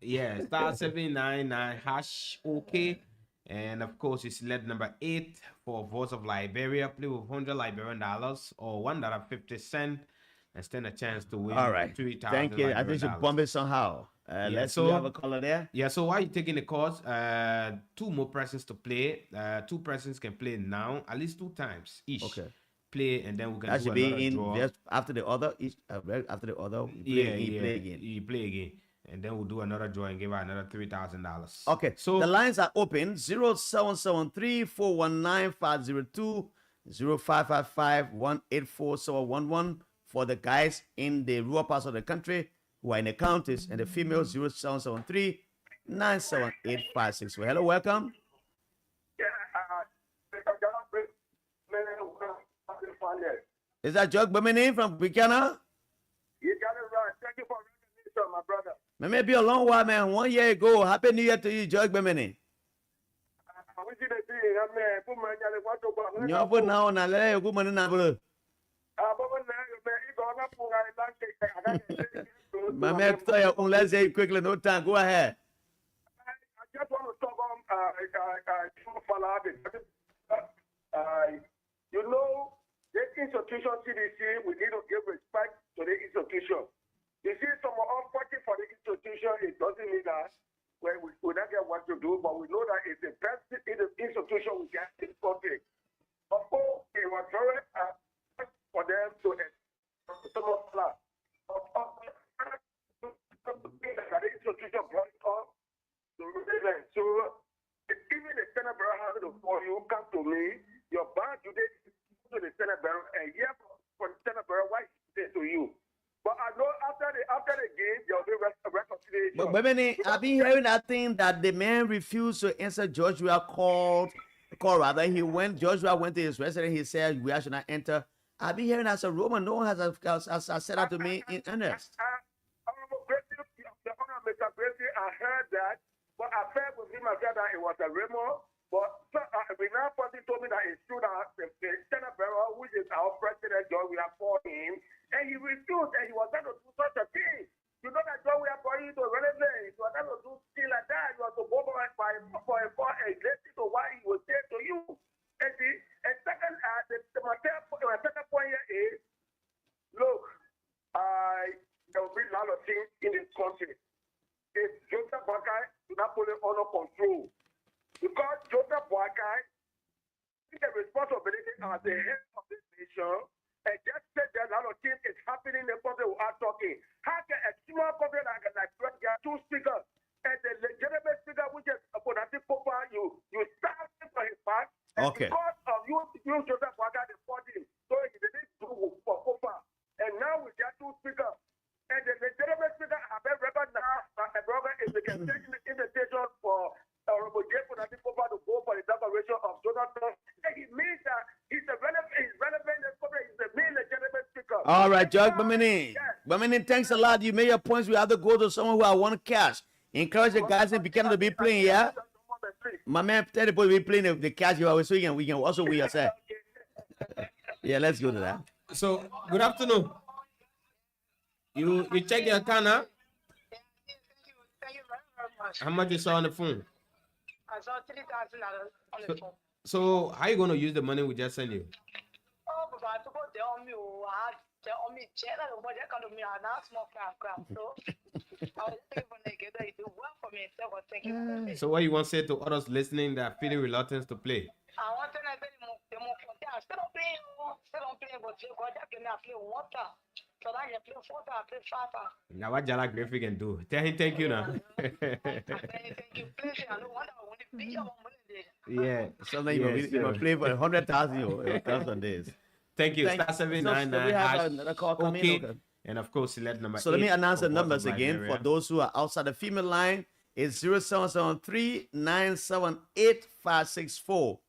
Yeah, star 799 hash OK. And of course, you select number 8 for Voice of Liberia. Play with 100 Liberian dollars or $1.50 and stand a chance to win. All right. 3,000 Thank you. I Liberian think you dollars. bump it somehow. Let's see, have a caller there. Yeah, so while you're taking the calls, 2 more persons to play. 2 persons can play now, at least 2 times each. Okay. Play and then we can That do should another be in draw. just after the other. After the other, you play again. You play again. And then we'll do another draw and give out another $3,000. Okay, so the lines are open 0773 419 502 0555 184 711 for the guys in the rural parts of the country who are in the counties, and the female 0773 97856. Well, hello, welcome. Is that Jug Bemini from Buchanan? You got it right. Thank you for recognition, my brother. Maybe a long while, man. 1 year ago. Happy New Year to you, Jug Bemini. You're put now on a lay, good money now. My man, let's say quickly, no time. Go ahead. I just want to talk on you know, the institution CDC, we need to give respect to the institution. You see, some of us fighting for the institution, it doesn't mean that we don't get what to do, but we know that it's the best institution we get in the country. Of course, it was very for them to some of that. The institution brought it up to represent. So, even the Senate Bureau has to call you, come to me, your bank today to the Senate Bureau, and yeah, for the Senate Bureau, why say to you? But I know after the game, there'll be reconciliation. But Bemini, I've been hearing that thing that the man refused to answer Joshua call rather. Joshua went to his residence, he said, we should not enter. I've been hearing as a Roman, no one has said that to me in earnest. Mr. Gracie, I heard that, but I felt with him, I said that it was a rumor. But now person told me that it's true that the Senate Bureau, which is our president, John, we have called him, and he refused, and he was going to do such a thing. You know that John, we things in this country. If Joseph Boakai do not put it under control, because Joseph Boakai is the responsibility as the head of this nation, and just said that a lot of things is happening in the country we are talking. How can a small country like there are two speakers, and the legitimate speaker, which is Bonati Popa, you start for his back, and Okay. because of you Joseph Boakai, they fought him, so he didn't do for Popa. And now we got two speakers. And the legitimate speaker have been recognized by a brother if they can take the invitation for Honorable J. Bonati Popa to go for the declaration of Jonathan. And he means that he's relevant, he's the main legitimate speaker. All right, Judge Bamini. Bamini, thanks a lot. You made your points. We have to go to someone who I want to cash. Encourage the guys in Buchanan to be playing, yeah? My man, tell the boy to be playing the cash you always so we can also win yourself. Yeah, let's go to that. So, good afternoon. You check your account, huh? Thank you very much. How much you saw on the phone? I saw 3,000 on the phone. So, how you going to use the money we just sent you? Oh, but I took tell me, tell me, check that over there, come to me, and now small crap. So, I was thinking when they get there, you do well for me, so thank you. So, what you want to say to others listening that are feeling reluctant to play? I want to know the more still don't play, but you got that, can I play water? So that you play 4 times, play 5 times. Now, what Jala Griffin can do? Tell him thank you now. Thank you, please. I don't wonder when the video on Monday. Yeah. Something you can play for 100,000 it comes on this. Thank you. Thank- Star so we 799 have hash. another call coming in, Okay. okay. And of course, select number So let me 8 announce the for numbers Voice of again Liberia. for those who are outside the female line. It's 0773-978-564.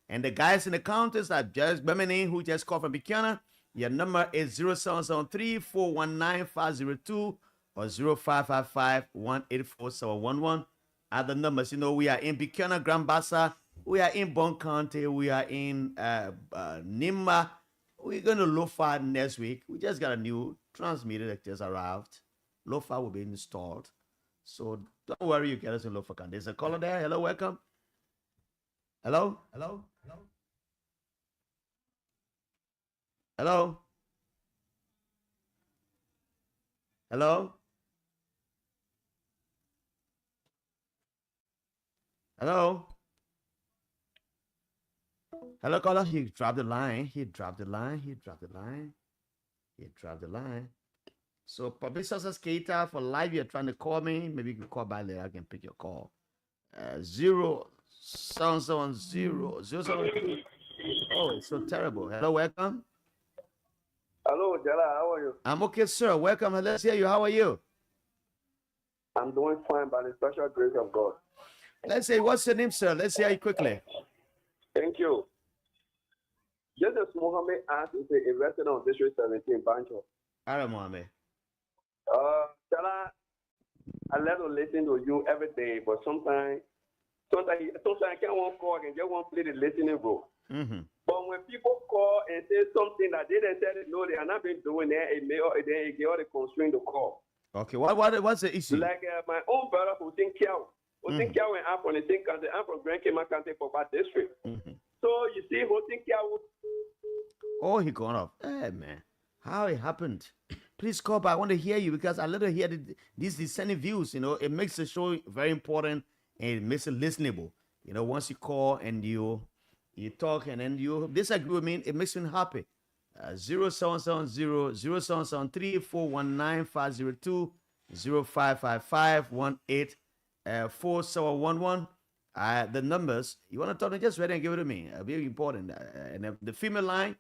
And the guys in the counters are Judge Bemini, who just called from Buchanan. Your number is 0773-419-502 or 0555-184-711. Other numbers, we are in Buchanan, Grand Bassa. We are in Bon County. We are in Nimba. We're going to Lofa next week. We just got a new transmitter that just arrived. Lofa will be installed. So don't worry, you get us in Lofa County. There's a caller there. Hello, welcome. Hello? Hello? Hello? Hello? Hello? Hello? Hello, caller. He dropped the line. He dropped the line. He dropped the line. He dropped the line. So, Public Success Keita, for live, you're trying to call me. Maybe you can call back later. I can pick your call. 0770-073. Oh, it's so terrible. Hello, welcome. Hello, Jala, how are you? I'm okay, sir. Welcome. Let's hear you. How are you? I'm doing fine by the special grace of God. Let's say, what's your name, sir? Let's hear you quickly. Thank you. Jesus Mohammed As is a resident of District 17, Banjo. All right, Mohammed. Jala, I love to listen to you every day, but sometimes I can't want to call and just want to play the listening role. Mm-hmm. But when people call and say something that they didn't tell it, no, they are not been doing that, they get all the constraint to call. Okay, what's the issue? Like my own brother, Hussein Kiao. Hussein Kiao and I'm from the same country. I'm from Grand Cayman County, Papa District. Mm-hmm. So you see, Hussein Kiao. Oh, he gone off. Hey, man. How it happened? Please call back. I want to hear you because I love to hear these dissenting views. It makes the show very important and it makes it listenable. Once you call and you talk and then you disagree with me, it makes me happy. 0770-0773-419-502 0555-18-4711. The numbers, you want to talk to me, just ready and give it to me. Very important. And the female line,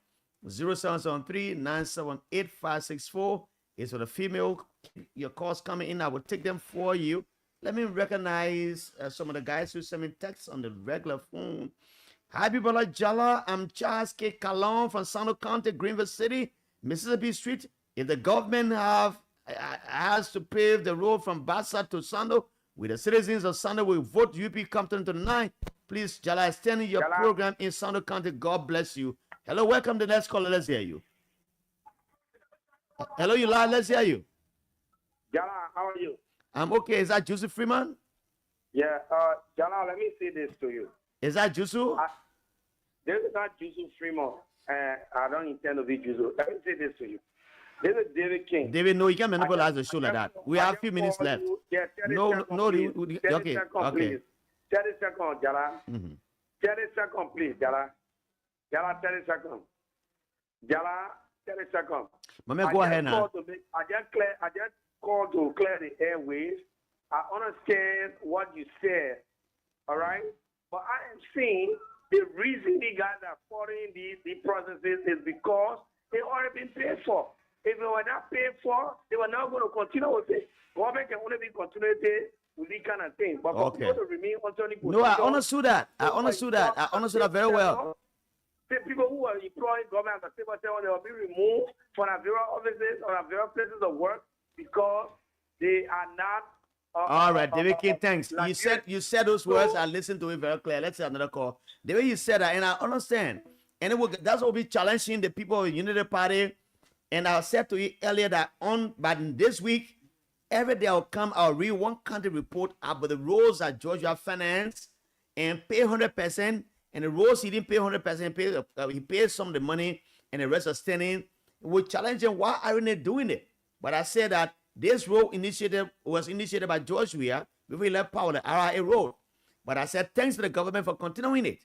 0773-978-564 is for the female. Your calls coming in, I will take them for you. Let me recognize some of the guys who send me texts on the regular phone. Hi, people like Jala. I'm Charles K. Calon from Sando County, Greenville City, Mississippi Street. If the government has to pave the road from Bassa to Sando, with the citizens of Sando will vote UP Compton tonight. Please, Jala, extend your program in Sando County. God bless you. Hello, welcome to the next caller. Let's hear you. Hello, you live. Let's hear you. Jala, how are you? I'm okay. Is that Joseph Freeman? Yeah, Jala, let me say this to you. Is that Joseph? This is not Joseph Freeman. I don't intend to be Joseph. Let me say this to you. This is David King. David, no, you can't monopolize the show like that. We have a few minutes left. Yeah, 30 No, seconds, no, please. 30 okay, seconds, okay. please. 30 seconds, Jala. 30 seconds, please, Jala. Jala, 30 seconds. Jala, 30 seconds. Mama, go ahead now. I just called to clear the airways. I understand what you said, all right? But I am saying the reason the guys are following the processes is because they already been paid for. If they were not paid for, they were not going to continue with it. Government can only be continuity with this kind of thing. But for people to remain on no, I understood that. I understood that very well. The people who are employing government as a civil servant, they will be removed from their various offices or their various places of work because they are not. All right, David King, thanks. You said those words. I listened to it very clear. Let's have another call. The way you said that, and I understand. And that's what will be challenging the people of the Unity Party. And I said to you earlier that but this week, every day I'll come, I'll read one country report about the roads that Georgia financed and pay 100%. And the roads he didn't pay 100%, he paid some of the money and the rest are standing. We're challenging why aren't they doing it? But I said that this road was initiated by George Weah before he left power, the RIA road. But I said thanks to the government for continuing it.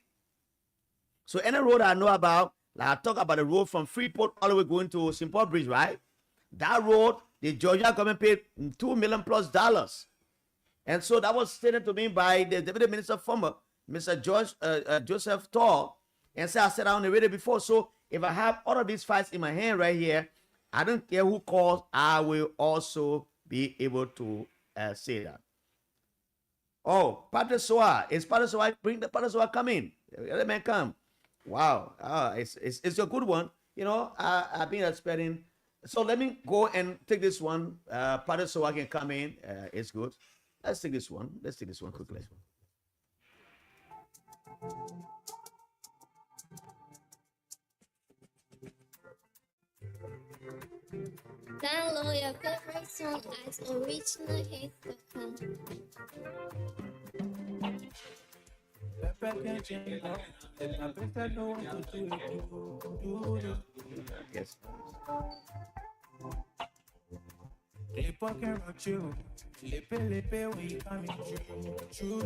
So any road I know about, like I talk about the road from Freeport all the way going to St. Paul Bridge, right? That road, the Georgia government paid $2 million plus. And so that was stated to me by the Deputy Minister former, Mr. Joseph Tall, and so I said on the radio before. So if I have all of these files in my hand right here, I don't care who calls, I will also be able to say that. Oh, Patrick Soa. Is Patrick Soa? Bring the Patrick Soa, come in. Let me come. Wow. It's a good one. You know, I've been expecting. So let me go and take this one. Patrick Soa can come in. It's good. Let's take this one. Let's take this one quickly. Download your favorite song at originalhits.com. Yes. They fucking rock you. Lippe when you coming true.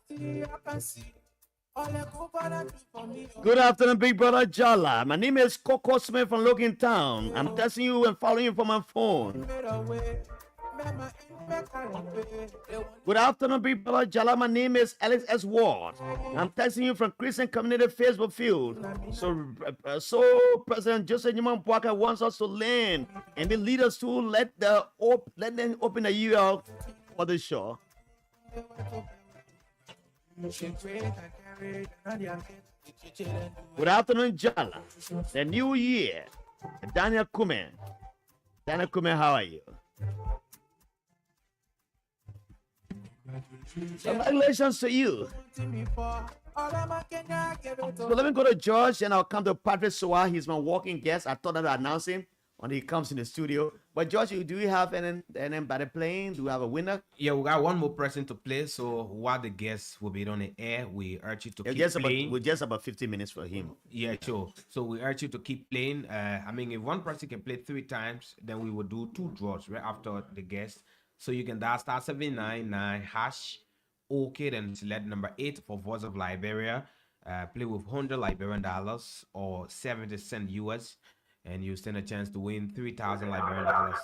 You can see. Good afternoon, Big Brother Jala. My name is Coco Smith from Logan Town. I'm texting you and following you from my phone. Good afternoon, Big Brother Jala. My name is Alex S. Ward. I'm texting you from Christian Community Facebook field. So President Joseph Newman Parker wants us to learn and be leaders to let them open the UL for the show. Good afternoon, Jala. The new year. Daniel Kume. Daniel Kume, how are you? Congratulations to you. So let me go to George and I'll come to Patrick Soa. He's my walking guest. I thought I'd announce him when he comes in the studio. But George, do you have any by the plane? Do we have a winner? Yeah, we got one more person to play. So while the guests will be on the air, we urge you to keep playing. We're just about 15 minutes for him. Yeah, sure. So we urge you to keep playing. I mean, if one person can play 3 times, then we will do 2 draws right after the guest. So you can dial *799# OK, then select number 8 for Voice of Liberia. Play with $100 Liberian dollars or 70 cents US. And you stand a chance to win $3,000 Liberian dollars.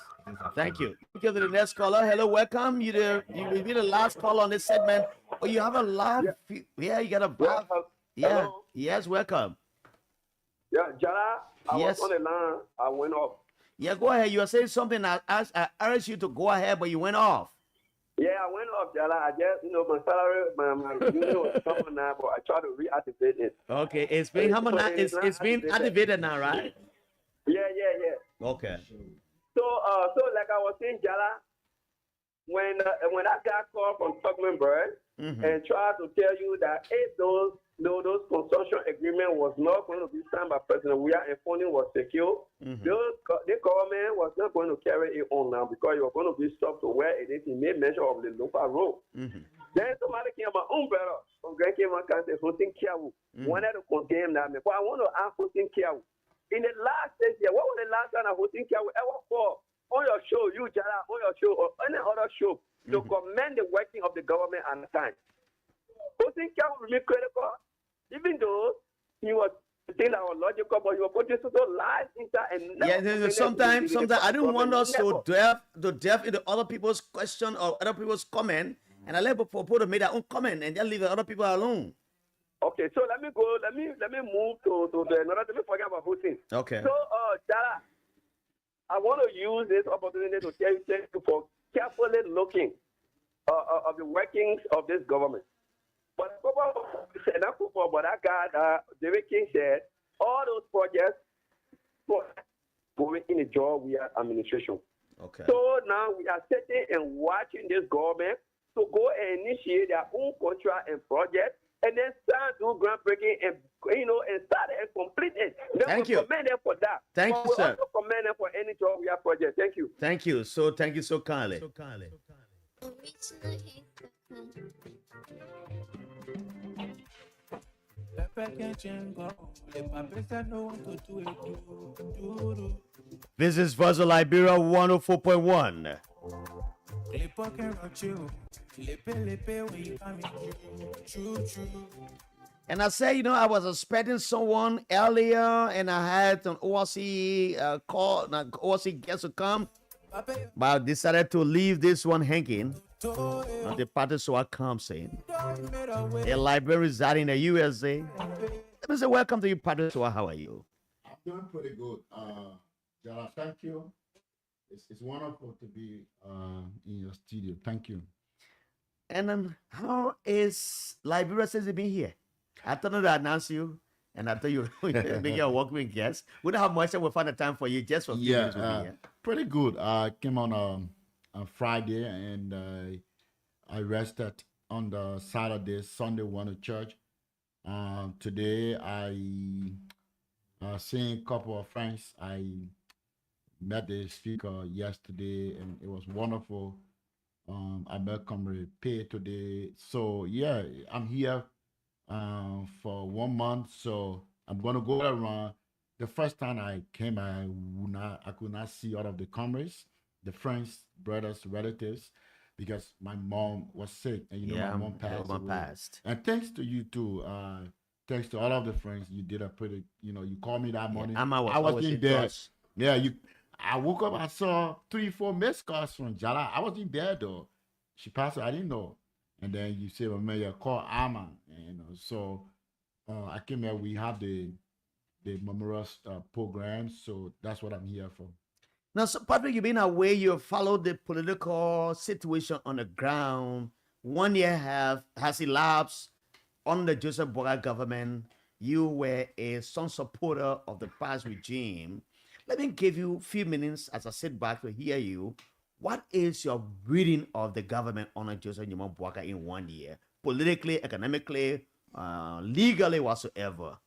Thank you. Give to the next caller. Hello, welcome. You will be the last caller on this segment. Oh, you have a laugh. Yeah, you got a laugh. Yeah. Hello? Yes, welcome. Yeah, Jala, I Yes. was on the line. I went off. Yeah, go ahead. You were saying something. I urged you to go ahead, but you went off. Yeah, I went off, Jala. I just, my salary, my union was coming now, but I tried to reactivate it. Okay, it's been it's been activated now, right? Yeah. Okay. So like I was saying, Jala, when I got called from Tugman Bird and tried to tell you that if those construction agreement was not going to be signed by President Weah and funding was secure, the government was not going to carry it on now because you were going to be stopped to where it is in made mention of the local road. Then somebody came about umbrella. Grand came on country hosting Kiawu. Wanted to condemn that, but I want to ask hosting Kiawu. In the last 6 years, what was the last time I hosting Kiawu ever for on your show, you Jara, on your show or any other show to commend the working of the government at the time? Hosting Kiawu really critical, even though he was thing that was logical, but he was putting so lies inside and sometimes I don't want us to delve into other people's question or other people's comment, and I let people to make their own comment and just leave the other people alone. Okay, so let me go. Let me move to the another. Let me forget about hosting. Okay. So, Jara, I want to use this opportunity to tell you thank you for carefully looking of the workings of this government. But that guy, David King said, all those projects going in the job we are administration. Okay. So now we are sitting and watching this government to go and initiate their own contract and project, and then start do groundbreaking and and start and complete it. Thank you. Commend them for that. Thank you, sir. Also commend them for any job we have project. Thank you. Thank you so kindly. Original This is Voice of Liberia 104.1. And I said, I was expecting someone earlier, and I had an ORC call, ORC guest to come, but I decided to leave this one hanging. The party so I comes in. A library residing in the USA. Let me say, welcome to you, Padre. So how are you? I'm doing pretty good. Jara, thank you. It's wonderful to be in your studio. Thank you. And how is Liberia since you've been here? I thought I announced you, and I thought you were being a walking guest. We don't have much, so we'll find a time for you just for a few minutes with me here. Pretty good. I came on Friday, and I rested on the Saturday. Sunday went to church. Today I seen a couple of friends. I met the speaker yesterday, and it was wonderful. I met Comrade Pay today. So yeah, I'm here for 1 month. So I'm gonna go around. The first time I came, I could not see all of the comrades, the friends, brothers, relatives, because my mom was sick, and my mom passed. And thanks to you too. Thanks to all of the friends, you did a pretty. You called me that morning. I was in there. Yeah, I woke up. I saw 3-4 missed calls from Jala. I wasn't there though. She passed. I didn't know. And then you say, "Well, man, you call Amma." So I came here. We have the memorial program. So that's what I'm here for. Now, so Patrick, you've been away. You followed the political situation on the ground. 1 year has elapsed under Joseph Boakai government. You were a strong supporter of the past regime. Let me give you a few minutes as I sit back to hear you. What is your reading of the government under Joseph Boakai in 1 year? Politically, economically, legally, whatsoever?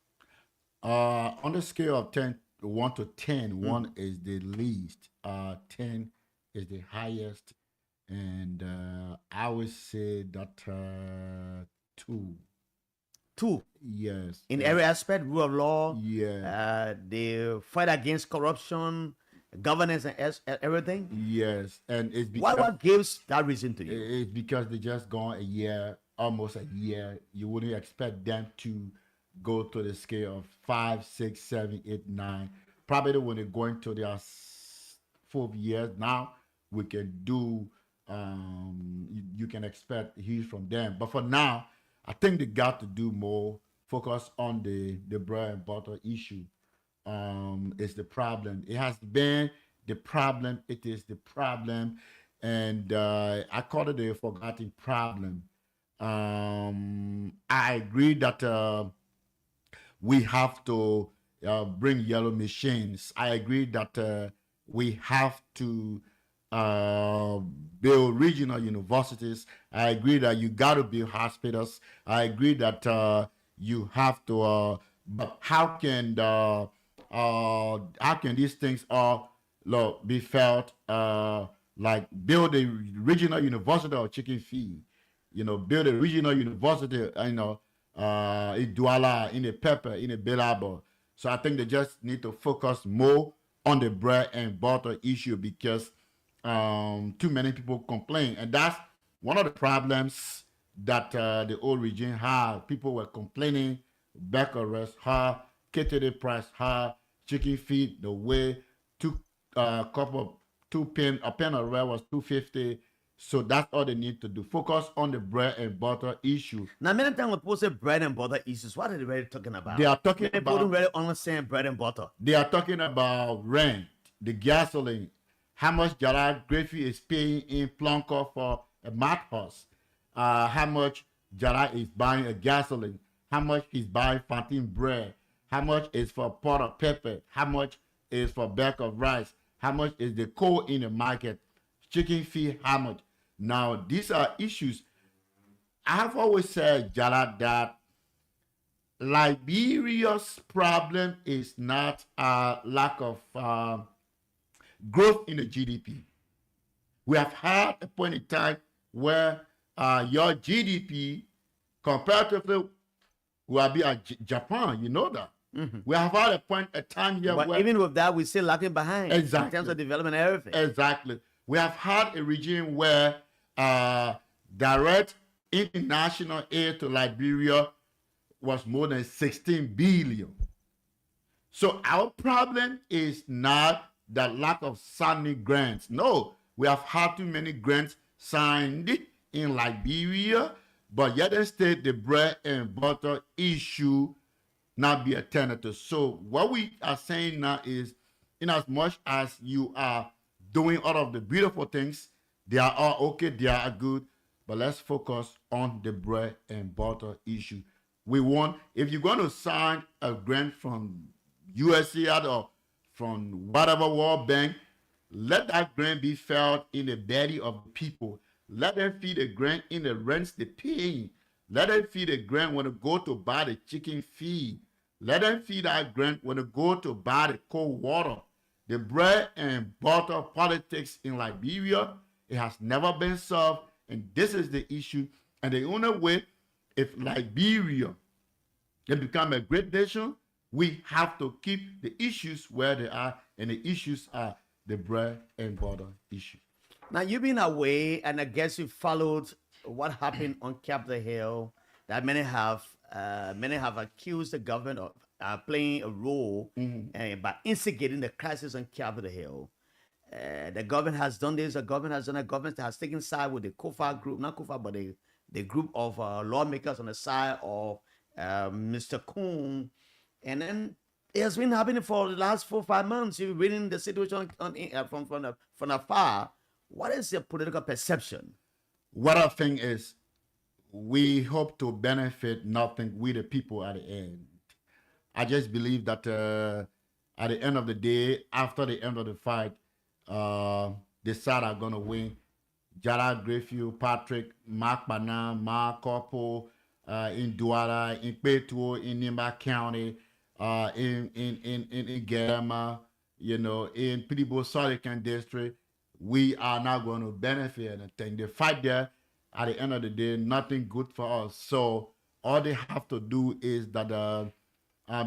On the scale of 1 to 10, 1 is the least, 10 is the highest, and I would say that 2. 2? Yes. In every aspect, rule of law, the fight against corruption, governance, and everything? Yes. And it's because... What gives that reason to you? It's because they just gone a year, almost a year. You wouldn't expect them to go to the scale of 5, 6, 7, 8, 9. Probably when they're going to their 4th years now, we can do, you can expect huge from them. But for now, I think they got to do more, focus on the bread and butter issue. It's the problem. It has been the problem. It is the problem. And I call it a forgotten problem. I agree that we have to bring yellow machines. I agree that we have to build regional universities. I agree that you got to build hospitals. I agree that you have to. But how can these things all be felt like build a regional university or chicken feed? build a regional university, in Douala, in the Pepper, in the Belabo. So I think they just need to focus more on the bread and butter issue because too many people complain. And that's one of the problems that the old regime had. People were complaining, back arrest high, KTD price high, chicken feed the way, cup of a pen of red was 250. So that's all they need to do. Focus on the bread and butter issue. Now, many times when people say bread and butter issues, what are they really talking about? They are talking Many people about. don't really understand bread and butter. They are talking about rent, the gasoline, how much Jara Griffey is paying in Plonko for a mat house, how much Jara is buying a gasoline, how much he's buying Fontaine bread, how much is for a pot of pepper, how much is for a bag of rice, how much is the coal in the market, chicken feed, how much. Now, these are issues. I have always said, Jara, that Liberia's problem is not a lack of growth in the GDP. We have had a point in time where your GDP comparatively will be at Japan, you know that. We have had a time here But where even with that, we're still lagging behind Exactly. in terms of development and everything. Exactly. We have had a regime where direct international aid to Liberia was more than 16 billion. So our problem is not the lack of signing grants. No, we have had too many grants signed in Liberia, but yet instead the bread and butter issue not be attended to. So what we are saying now is, in as much as you are doing all of the beautiful things, they are all okay, they are good, but let's focus on the bread and butter issue. We want, if you're going to sign a grant from USAID or from whatever World Bank, let that grant be felt in the belly of the people. Let them feed the grant in the rents they pay. Let them feed the grant when they go to buy the chicken feed. Let them feed that grant when they go to buy the cold water. The bread and butter politics in Liberia, it has never been solved, and this is the issue. And the only way, if Liberia can become a great nation, we have to keep the issues where they are, and the issues are the bread and butter issue. Now, you've been away, and I guess you followed what happened on Capitol Hill, that many have accused the government of playing a role by instigating the crisis on Capitol Hill. The government has done this, the government has done that, the government has taken side with the KOFA group, not KOFA, but the group of lawmakers on the side of Mr. Kuhn. And then it has been happening for the last 4 or 5 months. You're reading the situation from afar. What is your political perception? What I think is, we hope to benefit nothing with the people at the end. I just believe that at the end of the day, after the end of the fight, the side are going to win. Jara Greyfield, Patrick, Mark Bana, Mark Corpo, in Douala, in Petuo, in Nimba County, in Germa, in Pidibo Solican District, we are not going to benefit anything. The fight there, at the end of the day, nothing good for us. So all they have to do is that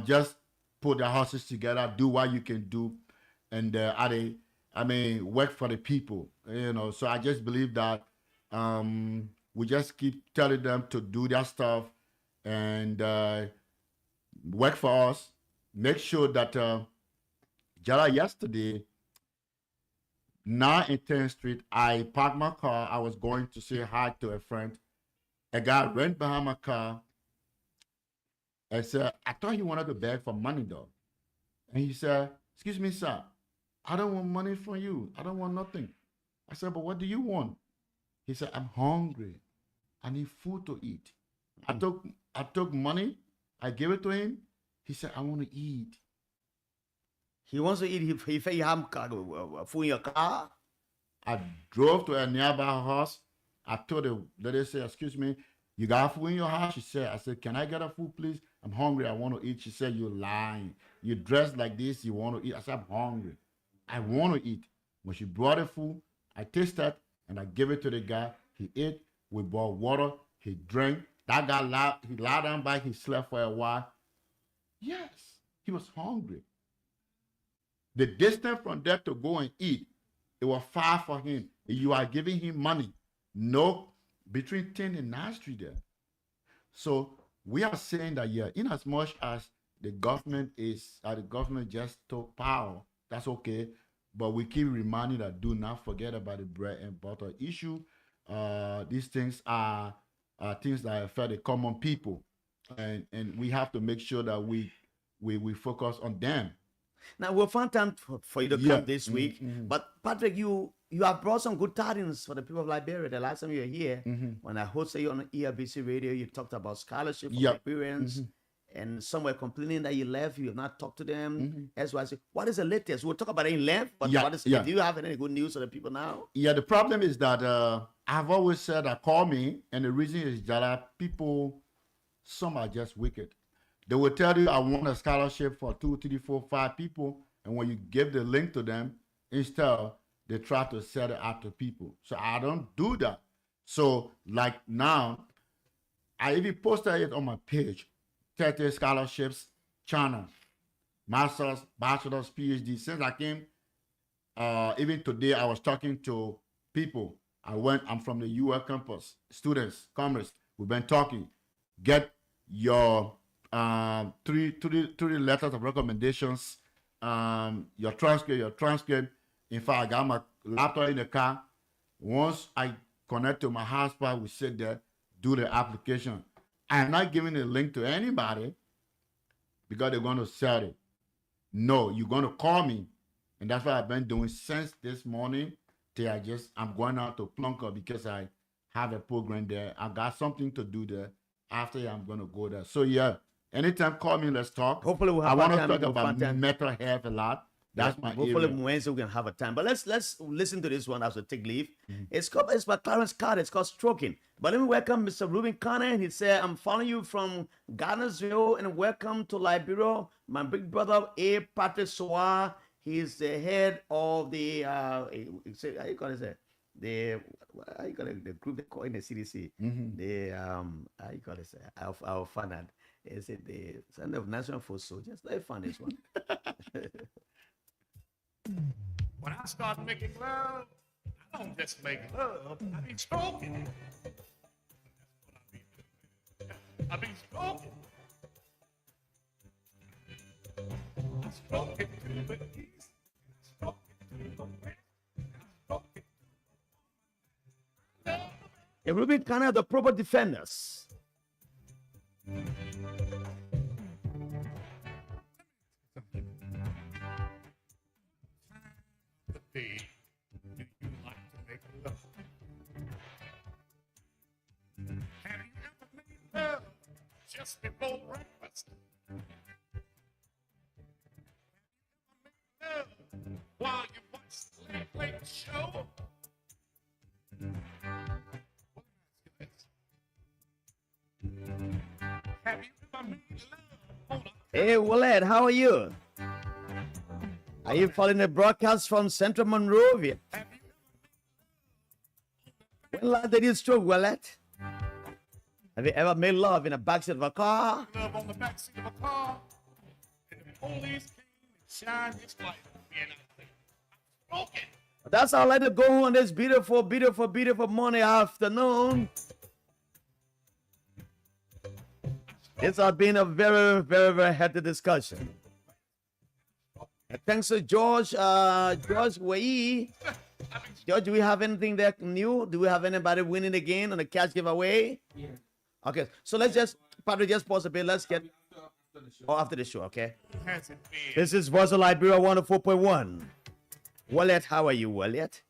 just put their horses together, do what you can do, and work for the people. So I just believe that we just keep telling them to do their stuff and work for us. Make sure that Jara yesterday, 9 and 10th Street, I parked my car. I was going to say hi to a friend. A guy ran behind my car and said, I thought he wanted to beg for money though. And he said, excuse me, sir, I don't want money from you. I don't want nothing. I said, but what do you want? He said, I'm hungry. I need food to eat. I took money. I gave it to him. He said, I want to eat. He wants to eat. He said, you have food in your car? I drove to a nearby house. I told the lady, say, excuse me, you got food in your house? She said, I said, can I get a food, please? I'm hungry. I want to eat. She said, you're lying. You dressed like this. You want to eat. I said, I'm hungry. I want to eat. When she brought the food, I tasted and I gave it to the guy. He ate. We bought water. He drank. That guy he lied down back. He slept for a while. Yes, he was hungry. The distance from there to go and eat, it was far for him. You are giving him money. No, between 10 and 9th Street there. So we are saying that, yeah, in as much as the government just took power, that's okay. But we keep reminding that do not forget about the bread and butter issue. These things are things that affect the common people. And we have to make sure that we focus on them. Now we'll find time for you to come this week. But Patrick, you have brought some good tidings for the people of Liberia. The last time you were here, when I hosted you on ERBC radio, you talked about scholarship for Liberians, and some were complaining that you left. You have not talked to them. That's why I said, what is the latest? We'll talk about it in length. But do you have any good news for the people now? Yeah, the problem is that I've always said that call me, and the reason is that people, some are just wicked. They will tell you, I want a scholarship for 2, 3, 4, 5 people. And when you give the link to them, instead, they try to sell it out to people. So I don't do that. So like now, I even posted it on my page, 30 scholarships, China, master's, bachelor's, PhD. Since I came, even today, I was talking to people. I'm from the UL campus, students, commerce. We've been talking. Get your three letters of recommendations, your transcript. In fact, I got my laptop in the car. Once I connect to my hotspot, we sit there, do the application. I'm not giving a link to anybody because they're going to sell it. No, you're going to call me. And that's what I've been doing since this morning till I'm going out to Plunker because I have a program there. I got something to do there. After I'm going to go there. So yeah, anytime call me, let's talk. Hopefully we'll have I want to talk about mental health a lot. That's my hopefully area. Wednesday we can have a time. But let's listen to this one as we take leave. It's by Clarence Carter. It's called Stroking. But let me welcome Mr. Ruben Connor. He said, I'm following you from Garnersville and welcome to Liberia. My big brother, A. Patrick Soa. He's the head of the how you call it? The group they call in the CDC. The how you call it? I'll find that. Is it the Center of National Force Soldiers? Let me find this one. When I start making love, I don't just make love, I be stroking. I be stroking. I stroke it to the east, I stroke it to the west, I stroke it to the A Ruben Connor, the proper defenders. do you like to make love? Have you ever made love just before breakfast? Have you ever made love while you watch the late show? Have you ever made love? Hey, Willett, how are you? Are you following the broadcast from Central Monrovia? When last did you stroke, Willett? Have you ever made love in the backseat of a car? Love on the backseat of a car, and the police came and shined his light on me, and I said, "Okay." That's how I like to go on this beautiful, beautiful, beautiful Monday afternoon. It's been a very, very, very healthy discussion. And thanks to George Wei. George, do we have anything that new? Do we have anybody winning again on the cash giveaway? Yeah. Okay, so let's just probably just pause a bit. Let's get after the show, okay? This is Voice of Liberia 104.1. Wallet, how are you, Wallet?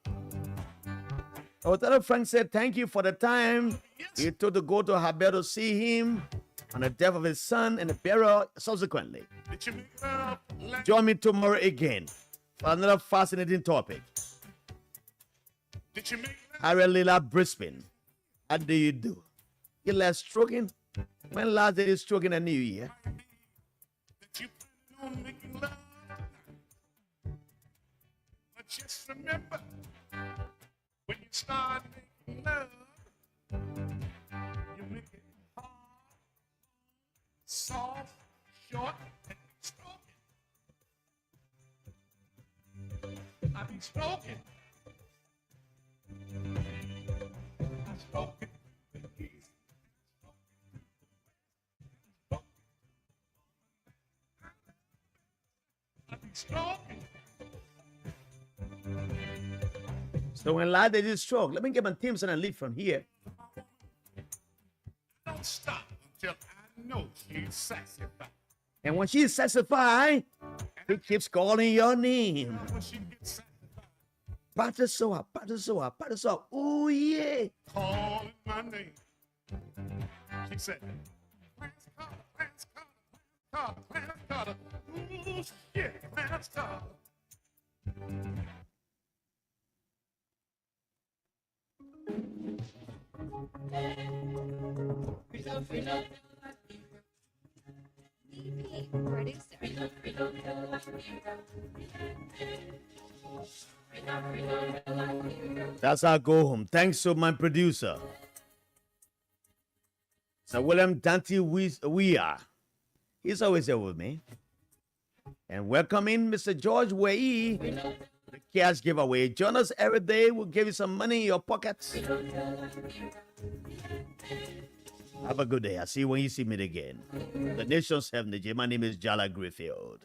Othello Frank said, thank you for the time you took to go to Haber to see him on the death of his son and the burial subsequently. Join me tomorrow again for another fascinating topic. Harry Lila Brisbane. How do you do? You last stroking? When last did you stroke in the new year? Just remember, when you start making love, be stroking. I stroke it to the east. I be stroking. So when life they just stroke, let me get my teams and leave from here. Don't stop until I know she's satisfied. And when she's satisfied, he keeps calling your name. When she gets Patasoa, Patasoa, Patasoa. Oh yeah. calling my name, she said, Clarence Carter, Clarence Carter, ooh shit, Clarence Carter. That's our go home. Thanks to my producer. Sir William Dante Weir. He's always there with me. And welcoming Mr. George Wei, the cash giveaway. Join us every day. We'll give you some money in your pockets. Have a good day. I'll see you when you see me again. The nation's heaven. My name is Jala Griffield.